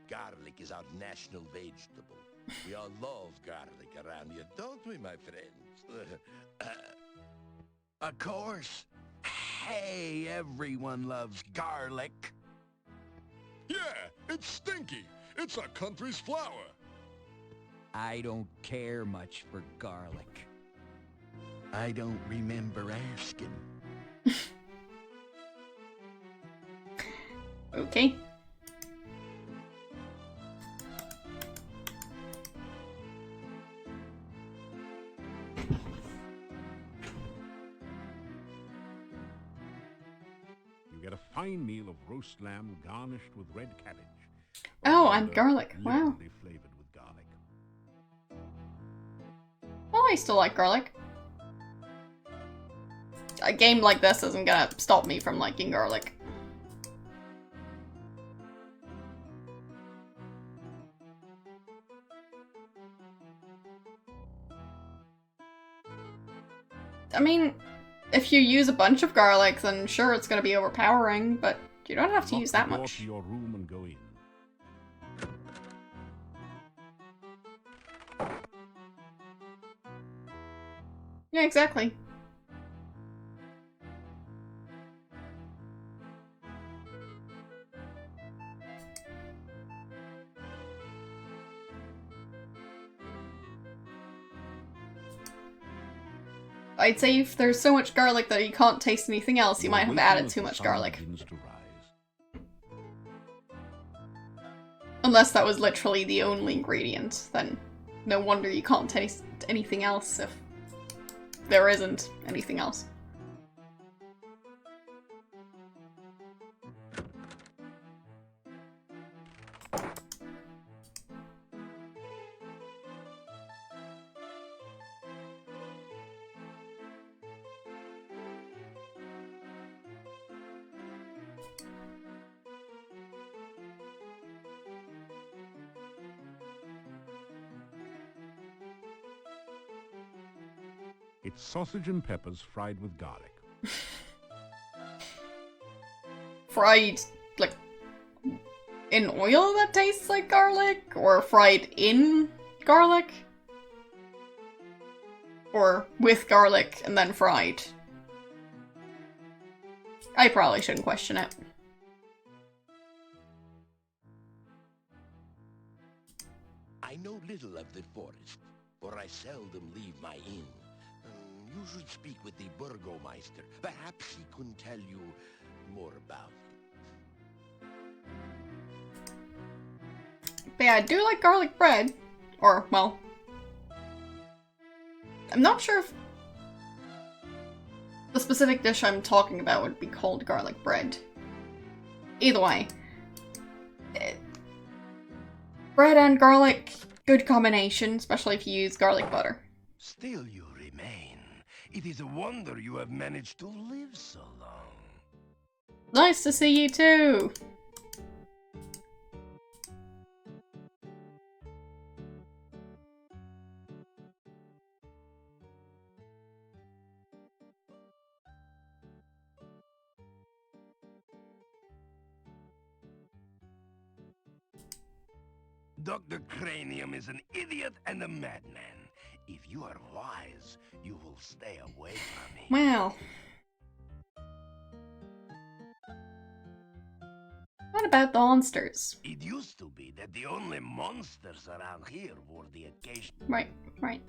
Garlic is our national vegetable. We all love garlic around here, don't we, my friends? Of course. Hey, everyone loves garlic. Yeah, it's stinky. It's our country's flower. I don't care much for garlic. I don't remember asking. Okay. You get a fine meal of roast lamb garnished with red cabbage. Oh, and garlic. Wow. Liberally flavored with garlic. Well, I still like garlic. A game like this isn't gonna stop me from liking garlic. I mean, if you use a bunch of garlic, then sure, it's gonna be overpowering, but you don't have to use that Lock the door much. to your room and go in. Yeah, exactly. I'd say if there's so much garlic that you can't taste anything else, you might have added too much garlic. Begins to rise. Unless that was literally the only ingredient, then no wonder you can't taste anything else if there isn't anything else. It's sausage and peppers fried with garlic. Fried, like, in oil that tastes like garlic? Or fried in garlic? Or with garlic and then fried? I probably shouldn't question it. I know little of the forest, for I seldom leave my inn. You should speak with the Burgomeister. Perhaps he can tell you more about it. But yeah, I do like garlic bread. Or, well... I'm not sure if the specific dish I'm talking about would be called garlic bread. Either way. Bread and garlic, good combination, especially if you use garlic butter. Still you remain. It is a wonder you have managed to live so long. Nice to see you too! Dr. Cranium is an idiot and a madman. If you are wise, you will stay away from me. Well. What about the monsters? It used to be that the only monsters around here were the occasional... Right, right.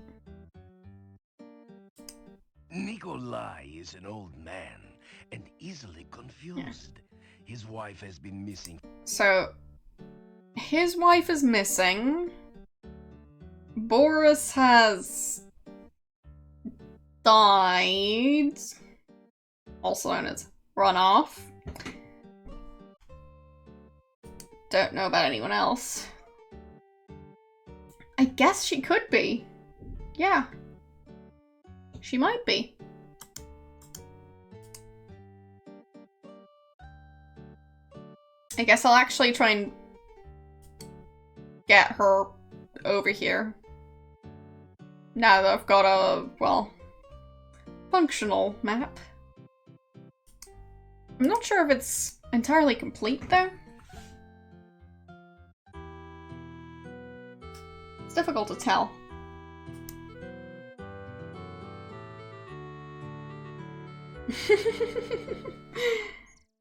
Nikolai is an old man and easily confused. Yeah. His wife has been missing. So, his wife is missing. Boris has died. Also known as run off. Don't know about anyone else. I guess she could be. Yeah. She might be. I guess I'll actually try and get her over here. Now that I've got a, well, functional map. I'm not sure if it's entirely complete, though. It's difficult to tell.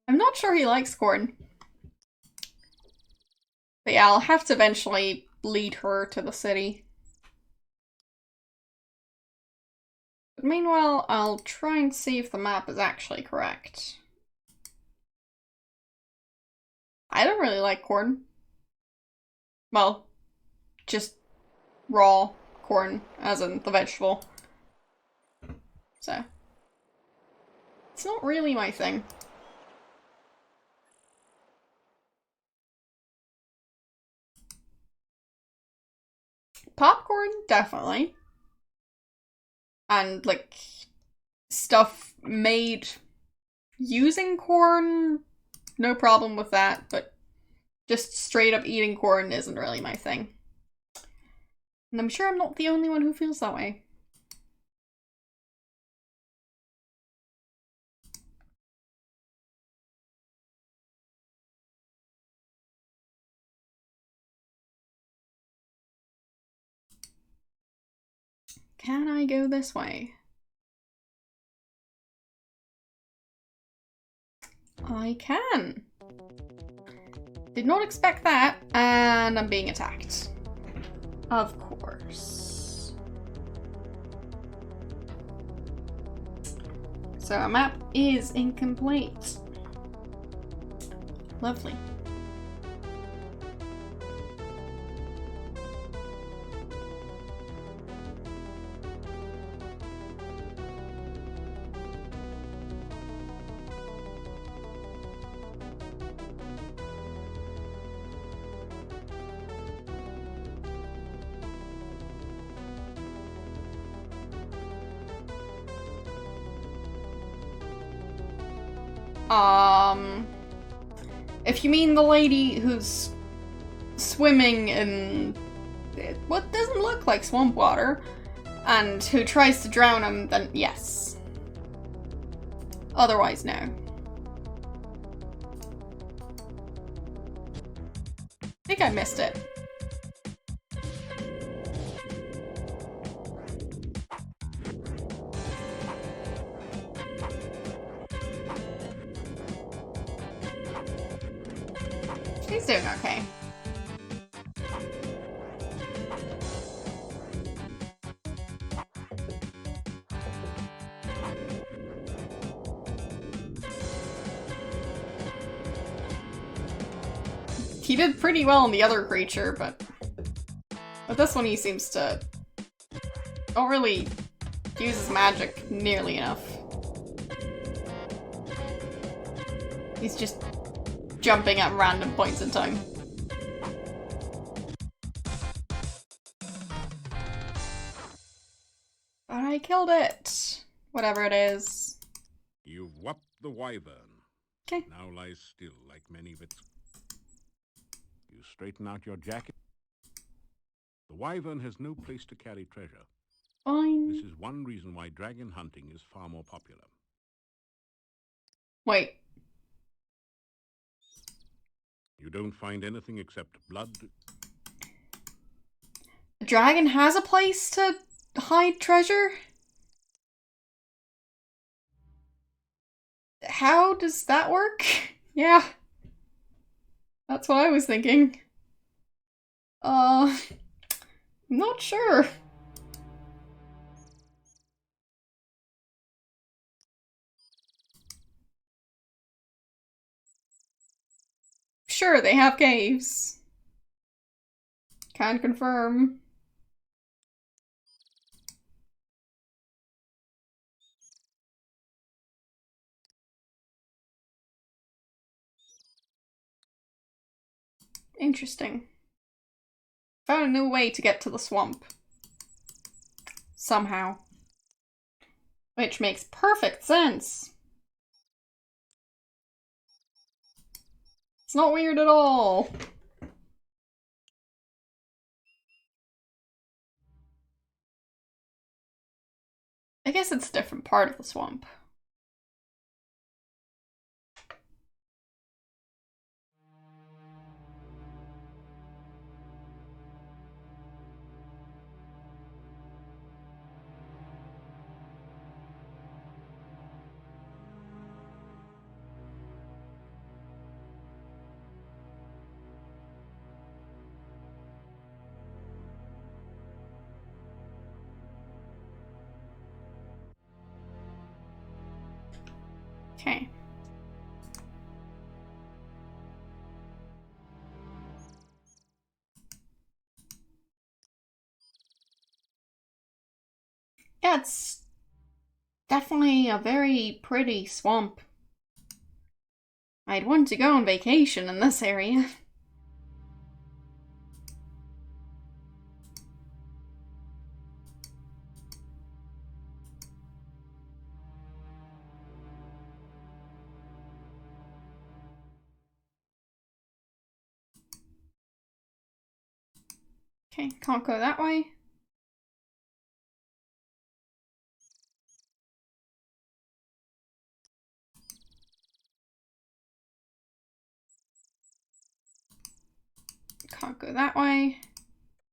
I'm not sure he likes corn. But yeah, I'll have to eventually lead her to the city. But meanwhile, I'll try and see if the map is actually correct. I don't really like corn. Well, just raw corn, as in the vegetable. So, it's not really my thing. Popcorn, definitely. And, like, stuff made using corn, no problem with that, but just straight up eating corn isn't really my thing. And I'm sure I'm not the only one who feels that way. Can I go this way? I can. Did not expect that, and I'm being attacked. Of course. So our map is incomplete. Lovely. If you mean the lady who's swimming in what doesn't look like swamp water, and who tries to drown him, then yes. Otherwise, no. I think I missed it. She's doing okay. He did pretty well on the other creature, but with this one he seems to don't really use his magic nearly enough. He's just jumping at random points in time. But I killed it! Whatever it is. You've whopped the wyvern. Okay. Now lies still like many of its... You straighten out your jacket. The wyvern has no place to carry treasure. Fine. This is one reason why dragon hunting is far more popular. Wait. You don't find anything except blood. A dragon has a place to hide treasure? How does that work? Yeah. That's what I was thinking. I'm not sure. Sure, they have caves. Can't confirm. Interesting. Found a new way to get to the swamp. Somehow. Which makes perfect sense. It's not weird at all. I guess it's a different part of the swamp. Okay. Yeah, it's definitely a very pretty swamp. I'd want to go on vacation in this area. Okay, can't go that way. Can't go that way.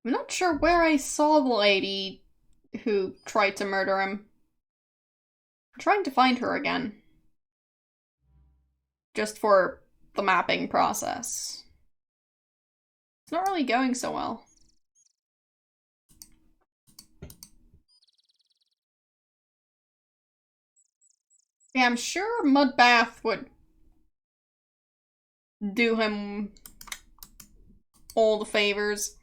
I'm not sure where I saw the lady who tried to murder him. I'm trying to find her again. Just for the mapping process. It's not really going so well. Yeah, I'm sure Mud Bath would do him all the favors.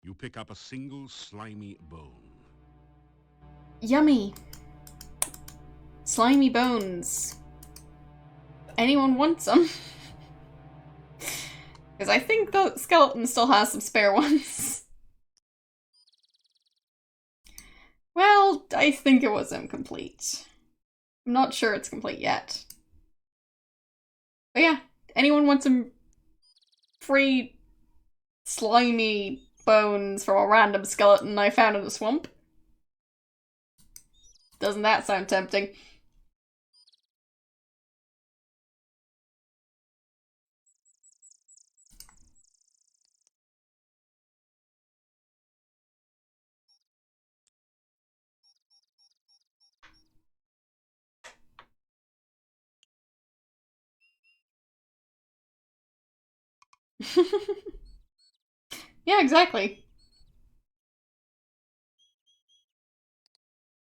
You pick up a single slimy bone. Yummy. Slimy bones. Anyone wants them? Because I think the skeleton still has some spare ones. Well, I think it was incomplete. I'm not sure it's complete yet. But yeah, anyone want some free slimy bones from a random skeleton I found in the swamp? Doesn't that sound tempting? Yeah, exactly.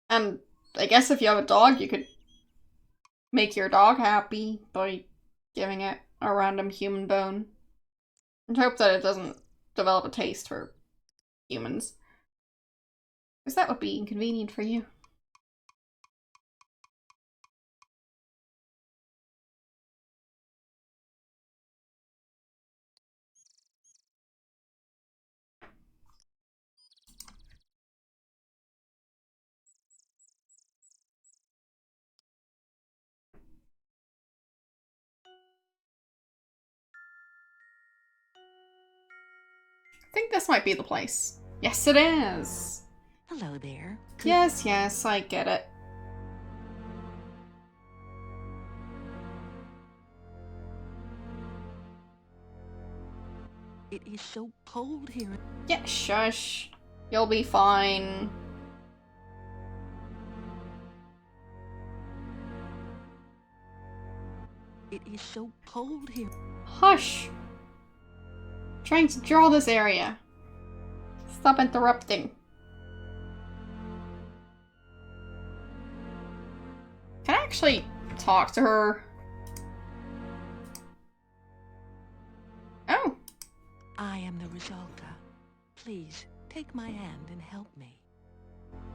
And I guess if you have a dog, you could make your dog happy by giving it a random human bone. And hope that it doesn't develop a taste for humans. Because that would be inconvenient for you. I think this might be the place. Yes, it is. Hello there. Yes, yes, I get it. It is so cold here. Yeah, shush. You'll be fine. It is so cold here. Hush. Trying to draw this area. Stop interrupting. Can I actually talk to her? Oh. I am the Resulta. Please, take my hand and help me.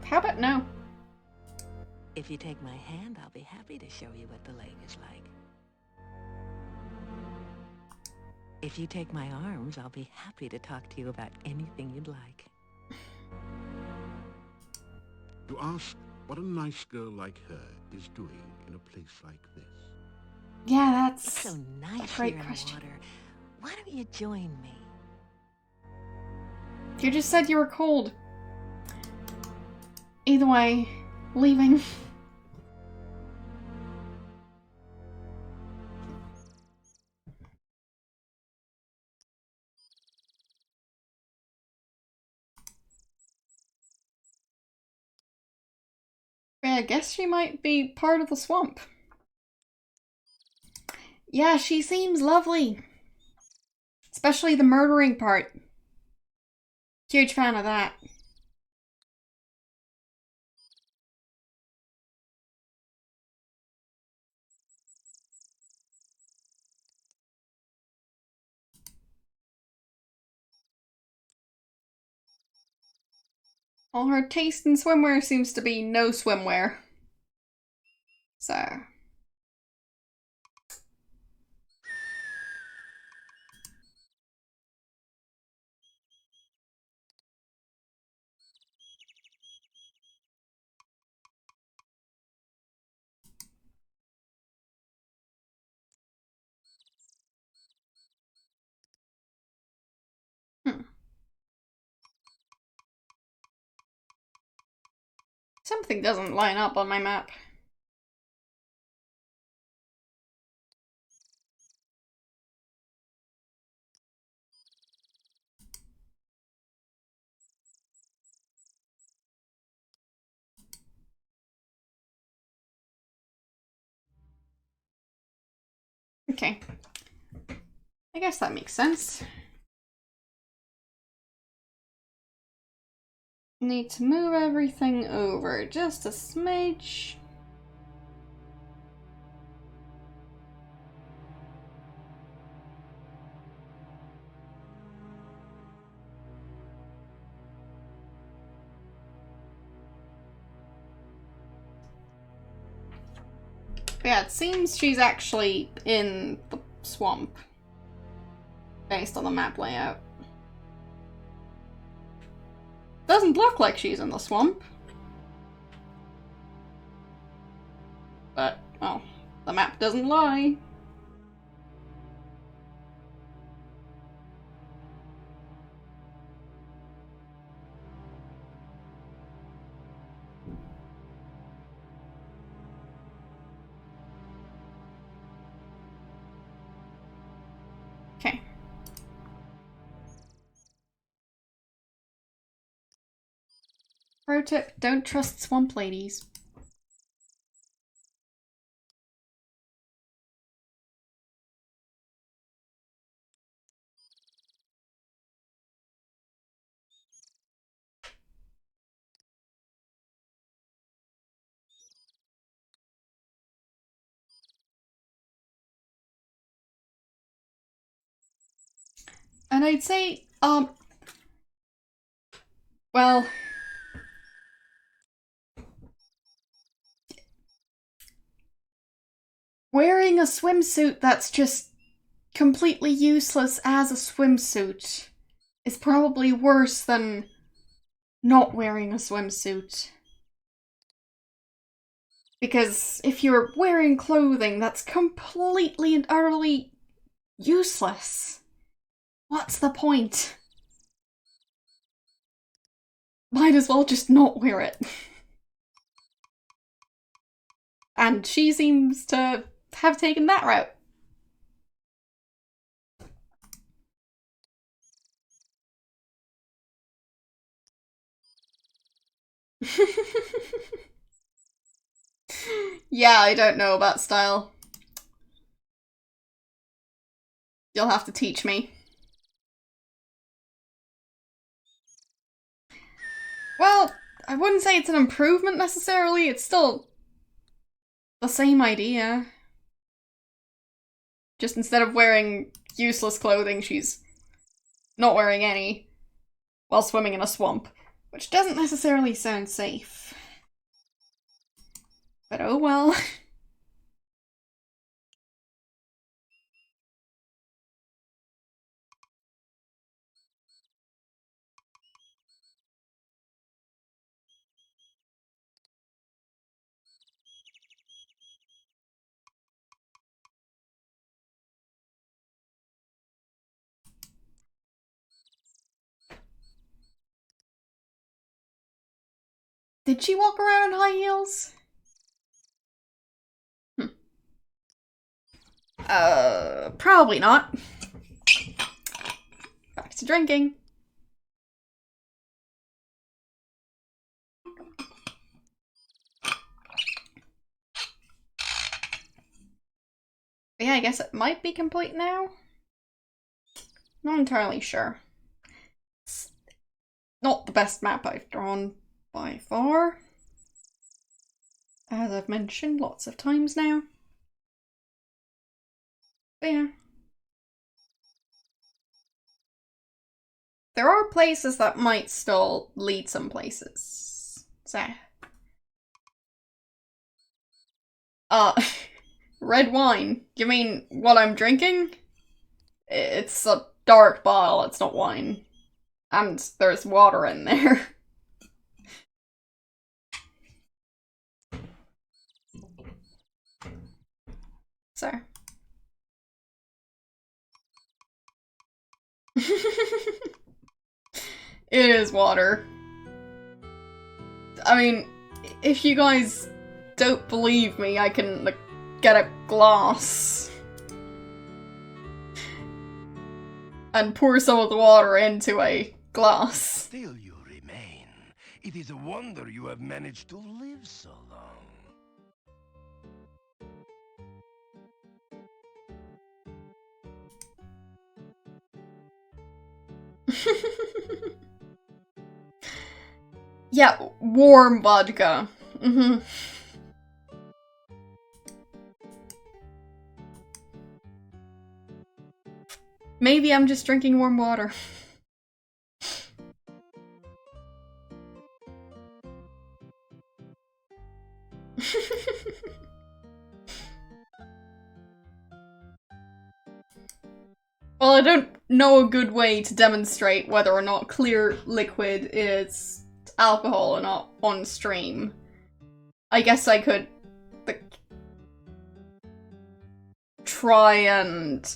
How about no? If you take my hand, I'll be happy to show you what the lake is like. If you take my arms, I'll be happy to talk to you about anything you'd like. You ask what a nice girl like her is doing in a place like this. Yeah, that's It's so nice great here in question. the water. Why don't you join me? You just said you were cold. Either way, leaving. Yeah, I guess she might be part of the swamp. Yeah, she seems lovely. Especially the murdering part. Huge fan of that. All her taste in swimwear seems to be no swimwear. So. Something doesn't line up on my map. Okay. I guess that makes sense. Need to move everything over just a smidge. Yeah, it seems she's actually in the swamp, based on the map layout. Doesn't look like she's in the swamp. But, well, the map doesn't lie. Okay. Pro tip, don't trust swamp ladies. And I'd say, well, wearing a swimsuit that's just completely useless as a swimsuit is probably worse than not wearing a swimsuit. Because if you're wearing clothing that's completely and utterly useless, what's the point? Might as well just not wear it. And she seems to have taken that route. Yeah, I don't know about style. You'll have to teach me. Well, I wouldn't say it's an improvement necessarily, it's still the same idea. Just instead of wearing useless clothing, she's not wearing any while swimming in a swamp, which doesn't necessarily sound safe. But oh well. Did she walk around in high heels? Probably not. Back to drinking. But yeah, I guess it might be complete now. Not entirely sure. It's not the best map I've drawn by far, as I've mentioned lots of times now. But yeah. there are places that might still lead some places. So. Red wine. You mean what I'm drinking? It's a dark bottle, it's not wine. And there's water in there. So. It is water. I mean, if you guys don't believe me, I can, like, get a glass and pour some of the water into a glass. Still you remain. It is a wonder you have managed to live so long. Yeah, warm vodka. Maybe I'm just drinking warm water. Well, I don't know a good way to demonstrate whether or not clear liquid is alcohol or not on stream. I guess I could, like, try and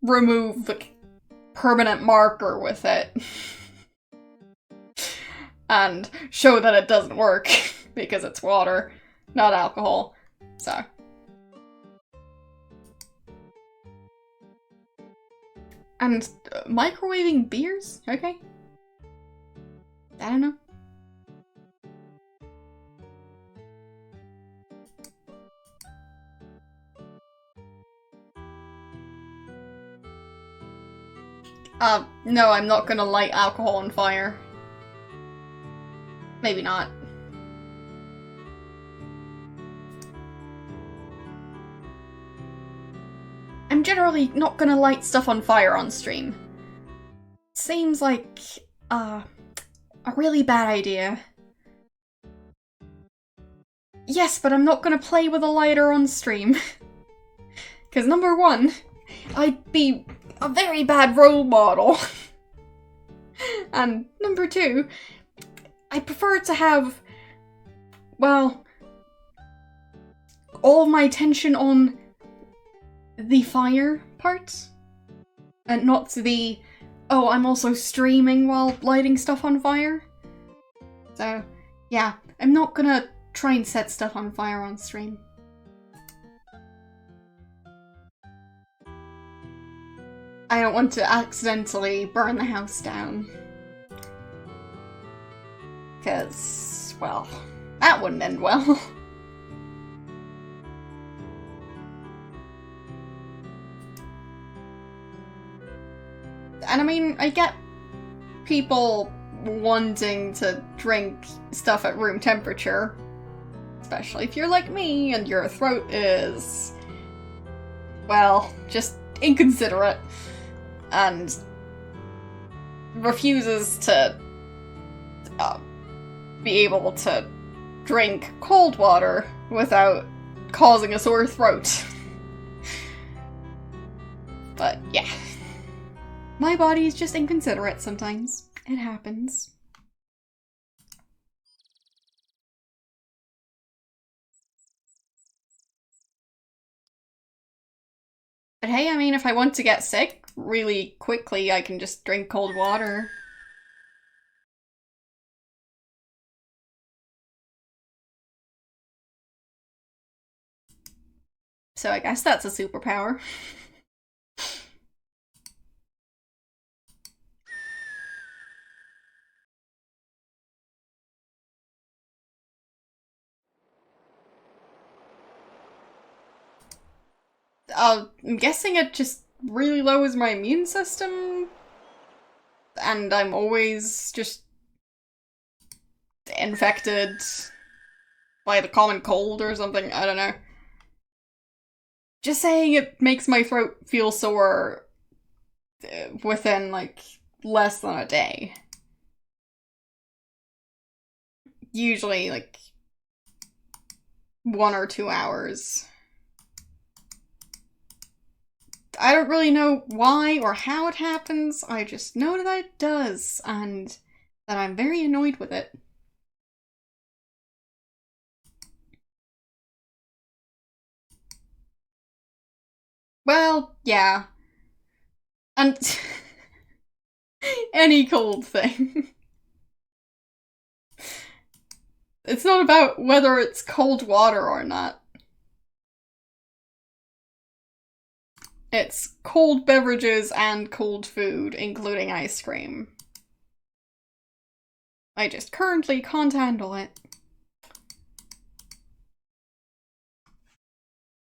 remove the permanent marker with it and show that it doesn't work because it's water, not alcohol. So. And microwaving beers? Okay. I don't know. No, I'm not gonna light alcohol on fire. Maybe not. I'm generally not gonna light stuff on fire on stream. Seems like, a really bad idea. Yes, but I'm not gonna play with a lighter on stream. Because number one, I'd be a very bad role model. And number two, I prefer to have, well, all of my attention on the fire part. And not the, oh, I'm also streaming while lighting stuff on fire. So, yeah, I'm not gonna try and set stuff on fire on stream. I don't want to accidentally burn the house down. Because, well, that wouldn't end well. And I mean, I get people wanting to drink stuff at room temperature. Especially if you're like me and your throat is, well, just inconsiderate. And refuses to be able to drink cold water without causing a sore throat. But yeah. My body is just inconsiderate sometimes. It happens. But hey, I mean, if I want to get sick really quickly, I can just drink cold water. So I guess that's a superpower. I'm guessing it just really lowers my immune system, and I'm always just infected by the common cold or something, I don't know. Just saying it makes my throat feel sore within, like, less than a day. Usually, like, 1 or 2 hours. I don't really know why or how it happens, I just know that it does, and that I'm very annoyed with it. Well, yeah. And any cold thing. It's not about whether it's cold water or not. It's cold beverages and cold food, including ice cream. I just currently can't handle it.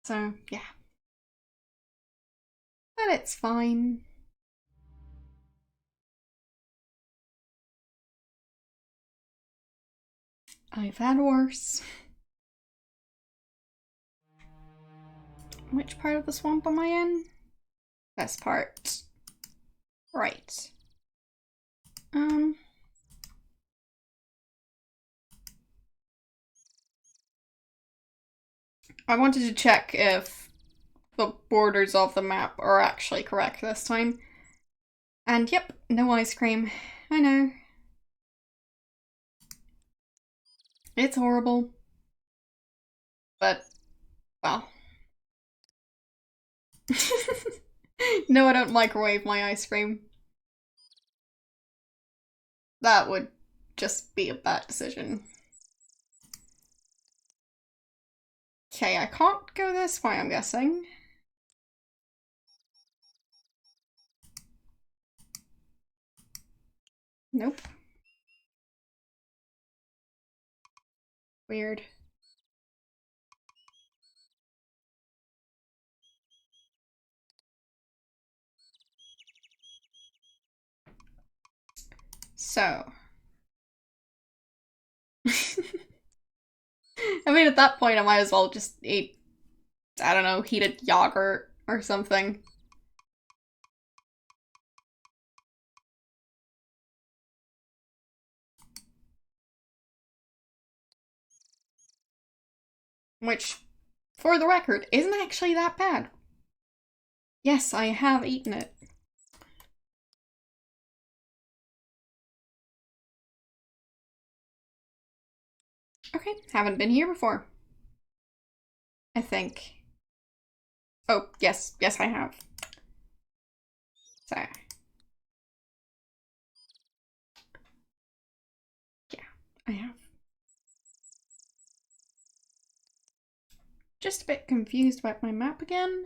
So, yeah. But it's fine. I've had worse. Which part of the swamp am I in? This part. Right. I wanted to check if the borders of the map are actually correct this time. And yep, no ice cream. I know. It's horrible. But, well. No, I don't microwave my ice cream. That would just be a bad decision. Okay, I can't go this way, I'm guessing. Nope. Weird. So. I mean, at that point, I might as well just eat, I don't know, heated yogurt or something. Which, for the record, isn't actually that bad. Yes, I have eaten it. Okay, haven't been here before. I think. Oh, yes, I have. So. Yeah, I have. Just a bit confused about my map again.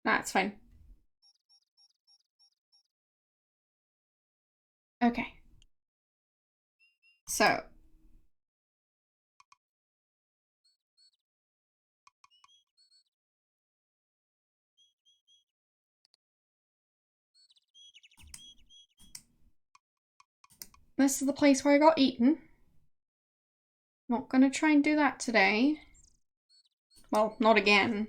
Nah, it's fine. Okay. So. This is the place where I got eaten. Not gonna try and do that today. Well, not again.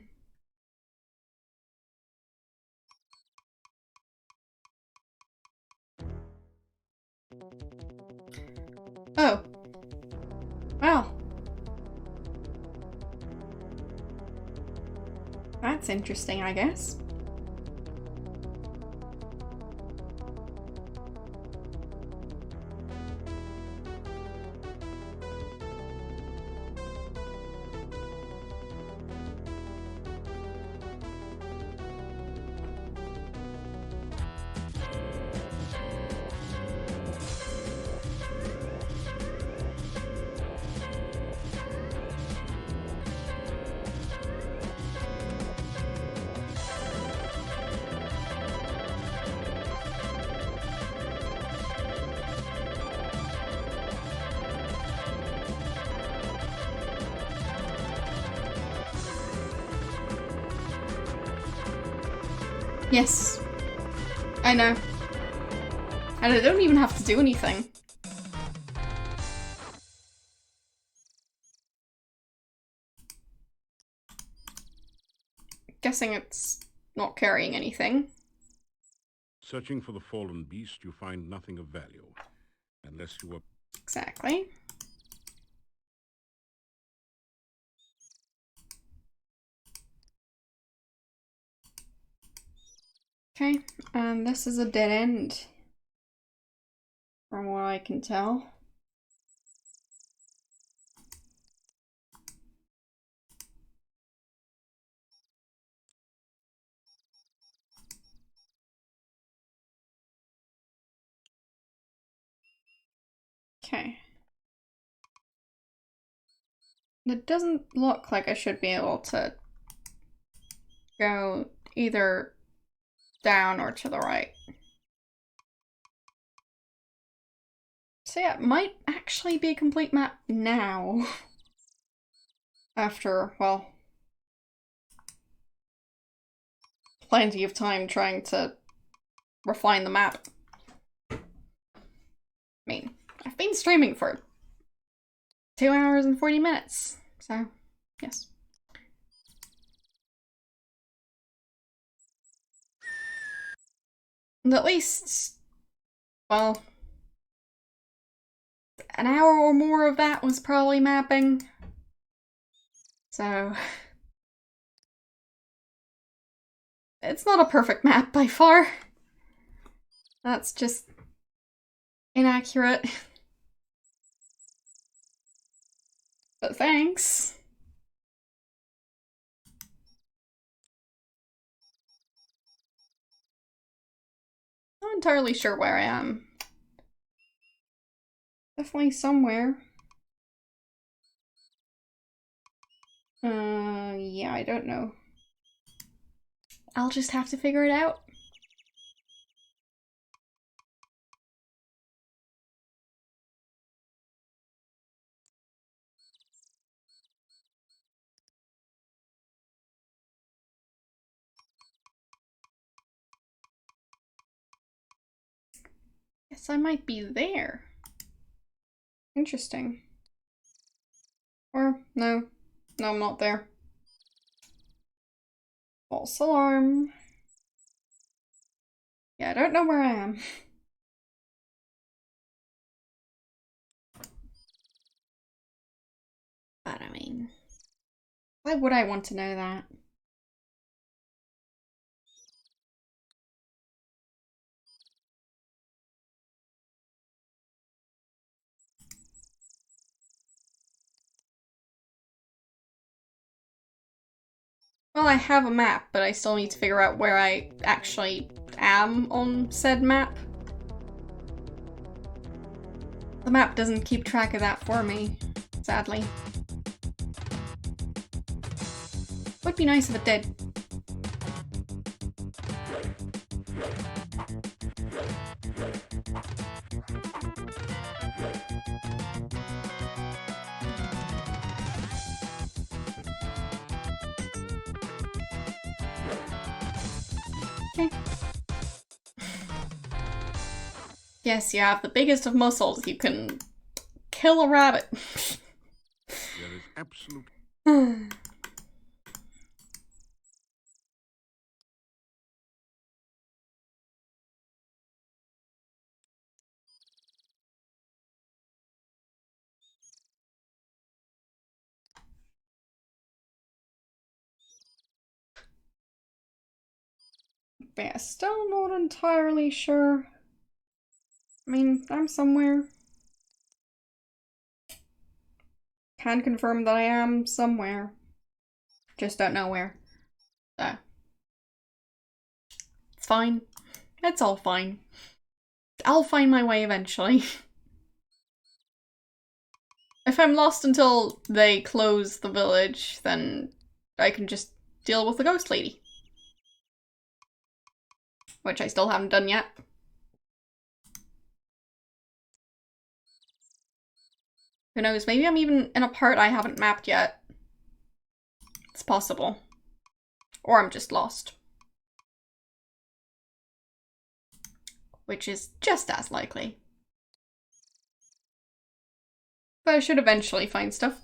Oh. Well. That's interesting, I guess. Yes. I know. And I don't even have to do anything. Guessing it's not carrying anything. Searching for the fallen beast, you find nothing of value. Unless you are... Exactly. Okay, and this is a dead end, from what I can tell. Okay. It doesn't look like I should be able to go either down or to the right. So yeah, it might actually be a complete map now. After, well, plenty of time trying to refine the map. I mean, I've been streaming for 2 hours and 40 minutes, so yes. And at least, well, an hour or more of that was probably mapping. So, it's not a perfect map by far. That's just inaccurate. But thanks. Not entirely sure where I am. Definitely somewhere. Yeah, I don't know. I'll just have to figure it out. Guess I might be there. Interesting. Or, no. No, I'm not there. False alarm. Yeah, I don't know where I am. But I mean, why would I want to know that? Well, I have a map, but I still need to figure out where I actually am on said map. The map doesn't keep track of that for me, sadly. Would be nice if it did. Okay. Yes, you have the biggest of muscles. You can kill a rabbit. There is absolute... But yeah, still not entirely sure. I mean, I'm somewhere. Can confirm that I am somewhere. Just don't know where. So. It's fine. It's all fine. I'll find my way eventually. If I'm lost until they close the village, then I can just deal with the ghost lady. Which I still haven't done yet. Who knows, maybe I'm even in a part I haven't mapped yet. It's possible. Or I'm just lost. Which is just as likely. But I should eventually find stuff.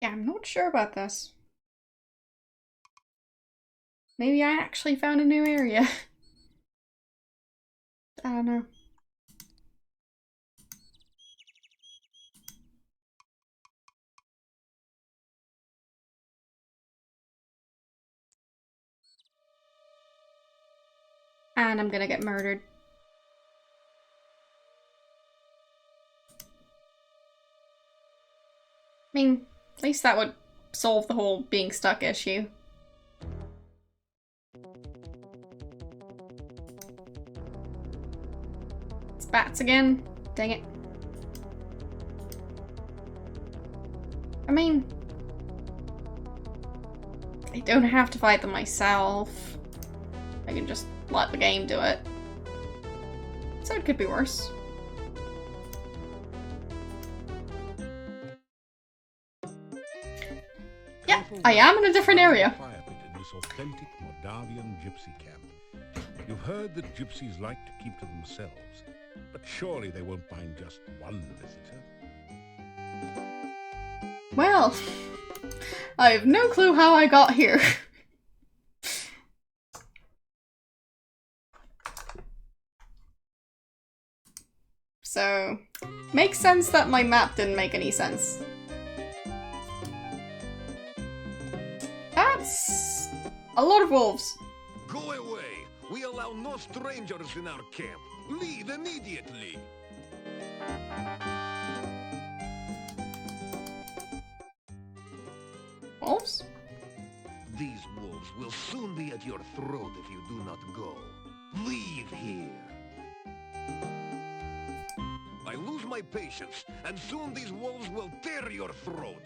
Yeah, I'm not sure about this. Maybe I actually found a new area. I don't know. And I'm gonna get murdered. I mean, at least that would solve the whole being stuck issue. It's bats again. Dang it. I mean, I don't have to fight them myself. I can just let the game do it. So it could be worse. Yeah, I am in a different area. Fire pit in this authentic Moldavian gypsy camp. You've heard that gypsies like to keep to themselves, but surely they won't find just one visitor. Well, I have no clue how I got here. So, makes sense that my map didn't make any sense. That's a lot of wolves. Go away! We allow no strangers in our camp. Leave immediately! Wolves? These wolves will soon be at your throat if you do not go. Leave here! I lose my patience, and soon these wolves will tear your throat!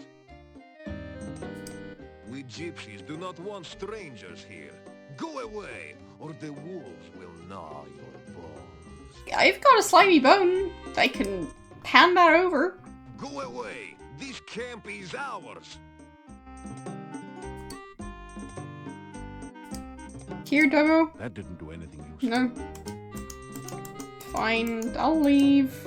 We gypsies do not want strangers here. Go away, or the wolves will gnaw your bones. I've got a slimy bone. I can hand that over. Go away! This camp is ours! Here, doggo. That didn't do anything useful. No. Fine, I'll leave.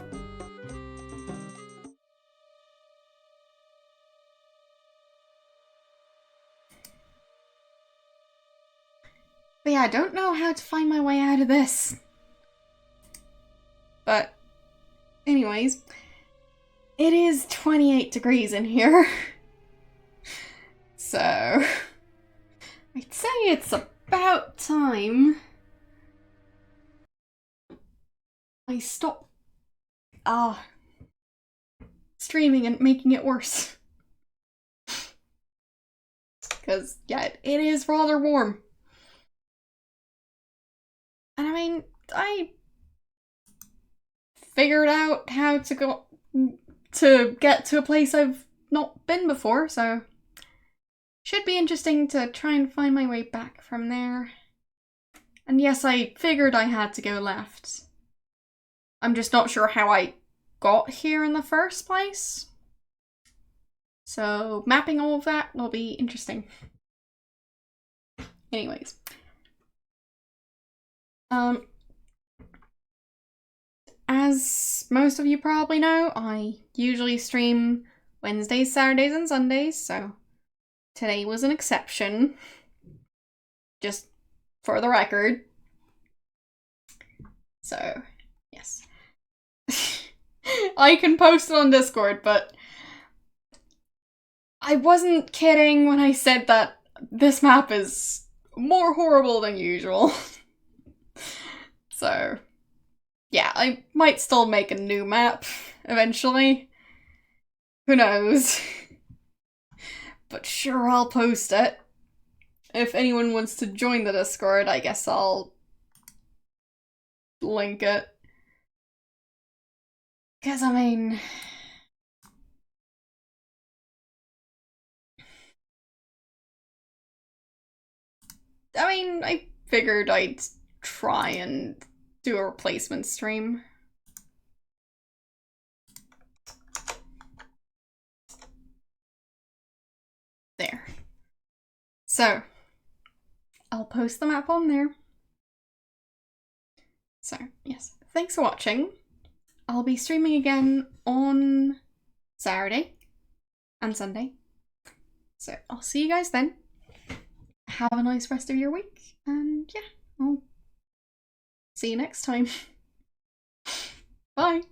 But yeah, I don't know how to find my way out of this. But, anyways, it is 28 degrees in here. So, I'd say it's about time I stop streaming and making it worse. Because, yeah, it is rather warm. And I mean, I figured out how to get to a place I've not been before, so should be interesting to try and find my way back from there. And yes, I figured I had to go left. I'm just not sure how I got here in the first place. So mapping all of that will be interesting. Anyways. As most of you probably know, I usually stream Wednesdays, Saturdays, and Sundays, so today was an exception. Just for the record. So, yes. I can post it on Discord, but I wasn't kidding when I said that this map is more horrible than usual. So, yeah, I might still make a new map eventually. Who knows? But sure, I'll post it. If anyone wants to join the Discord, I guess I'll link it. Because, I mean, I figured I'd try and do a replacement stream. There. So, I'll post the map on there. So, yes. Thanks for watching. I'll be streaming again on Saturday and Sunday. So I'll see you guys then. Have a nice rest of your week, and yeah, I'll see you next time. Bye.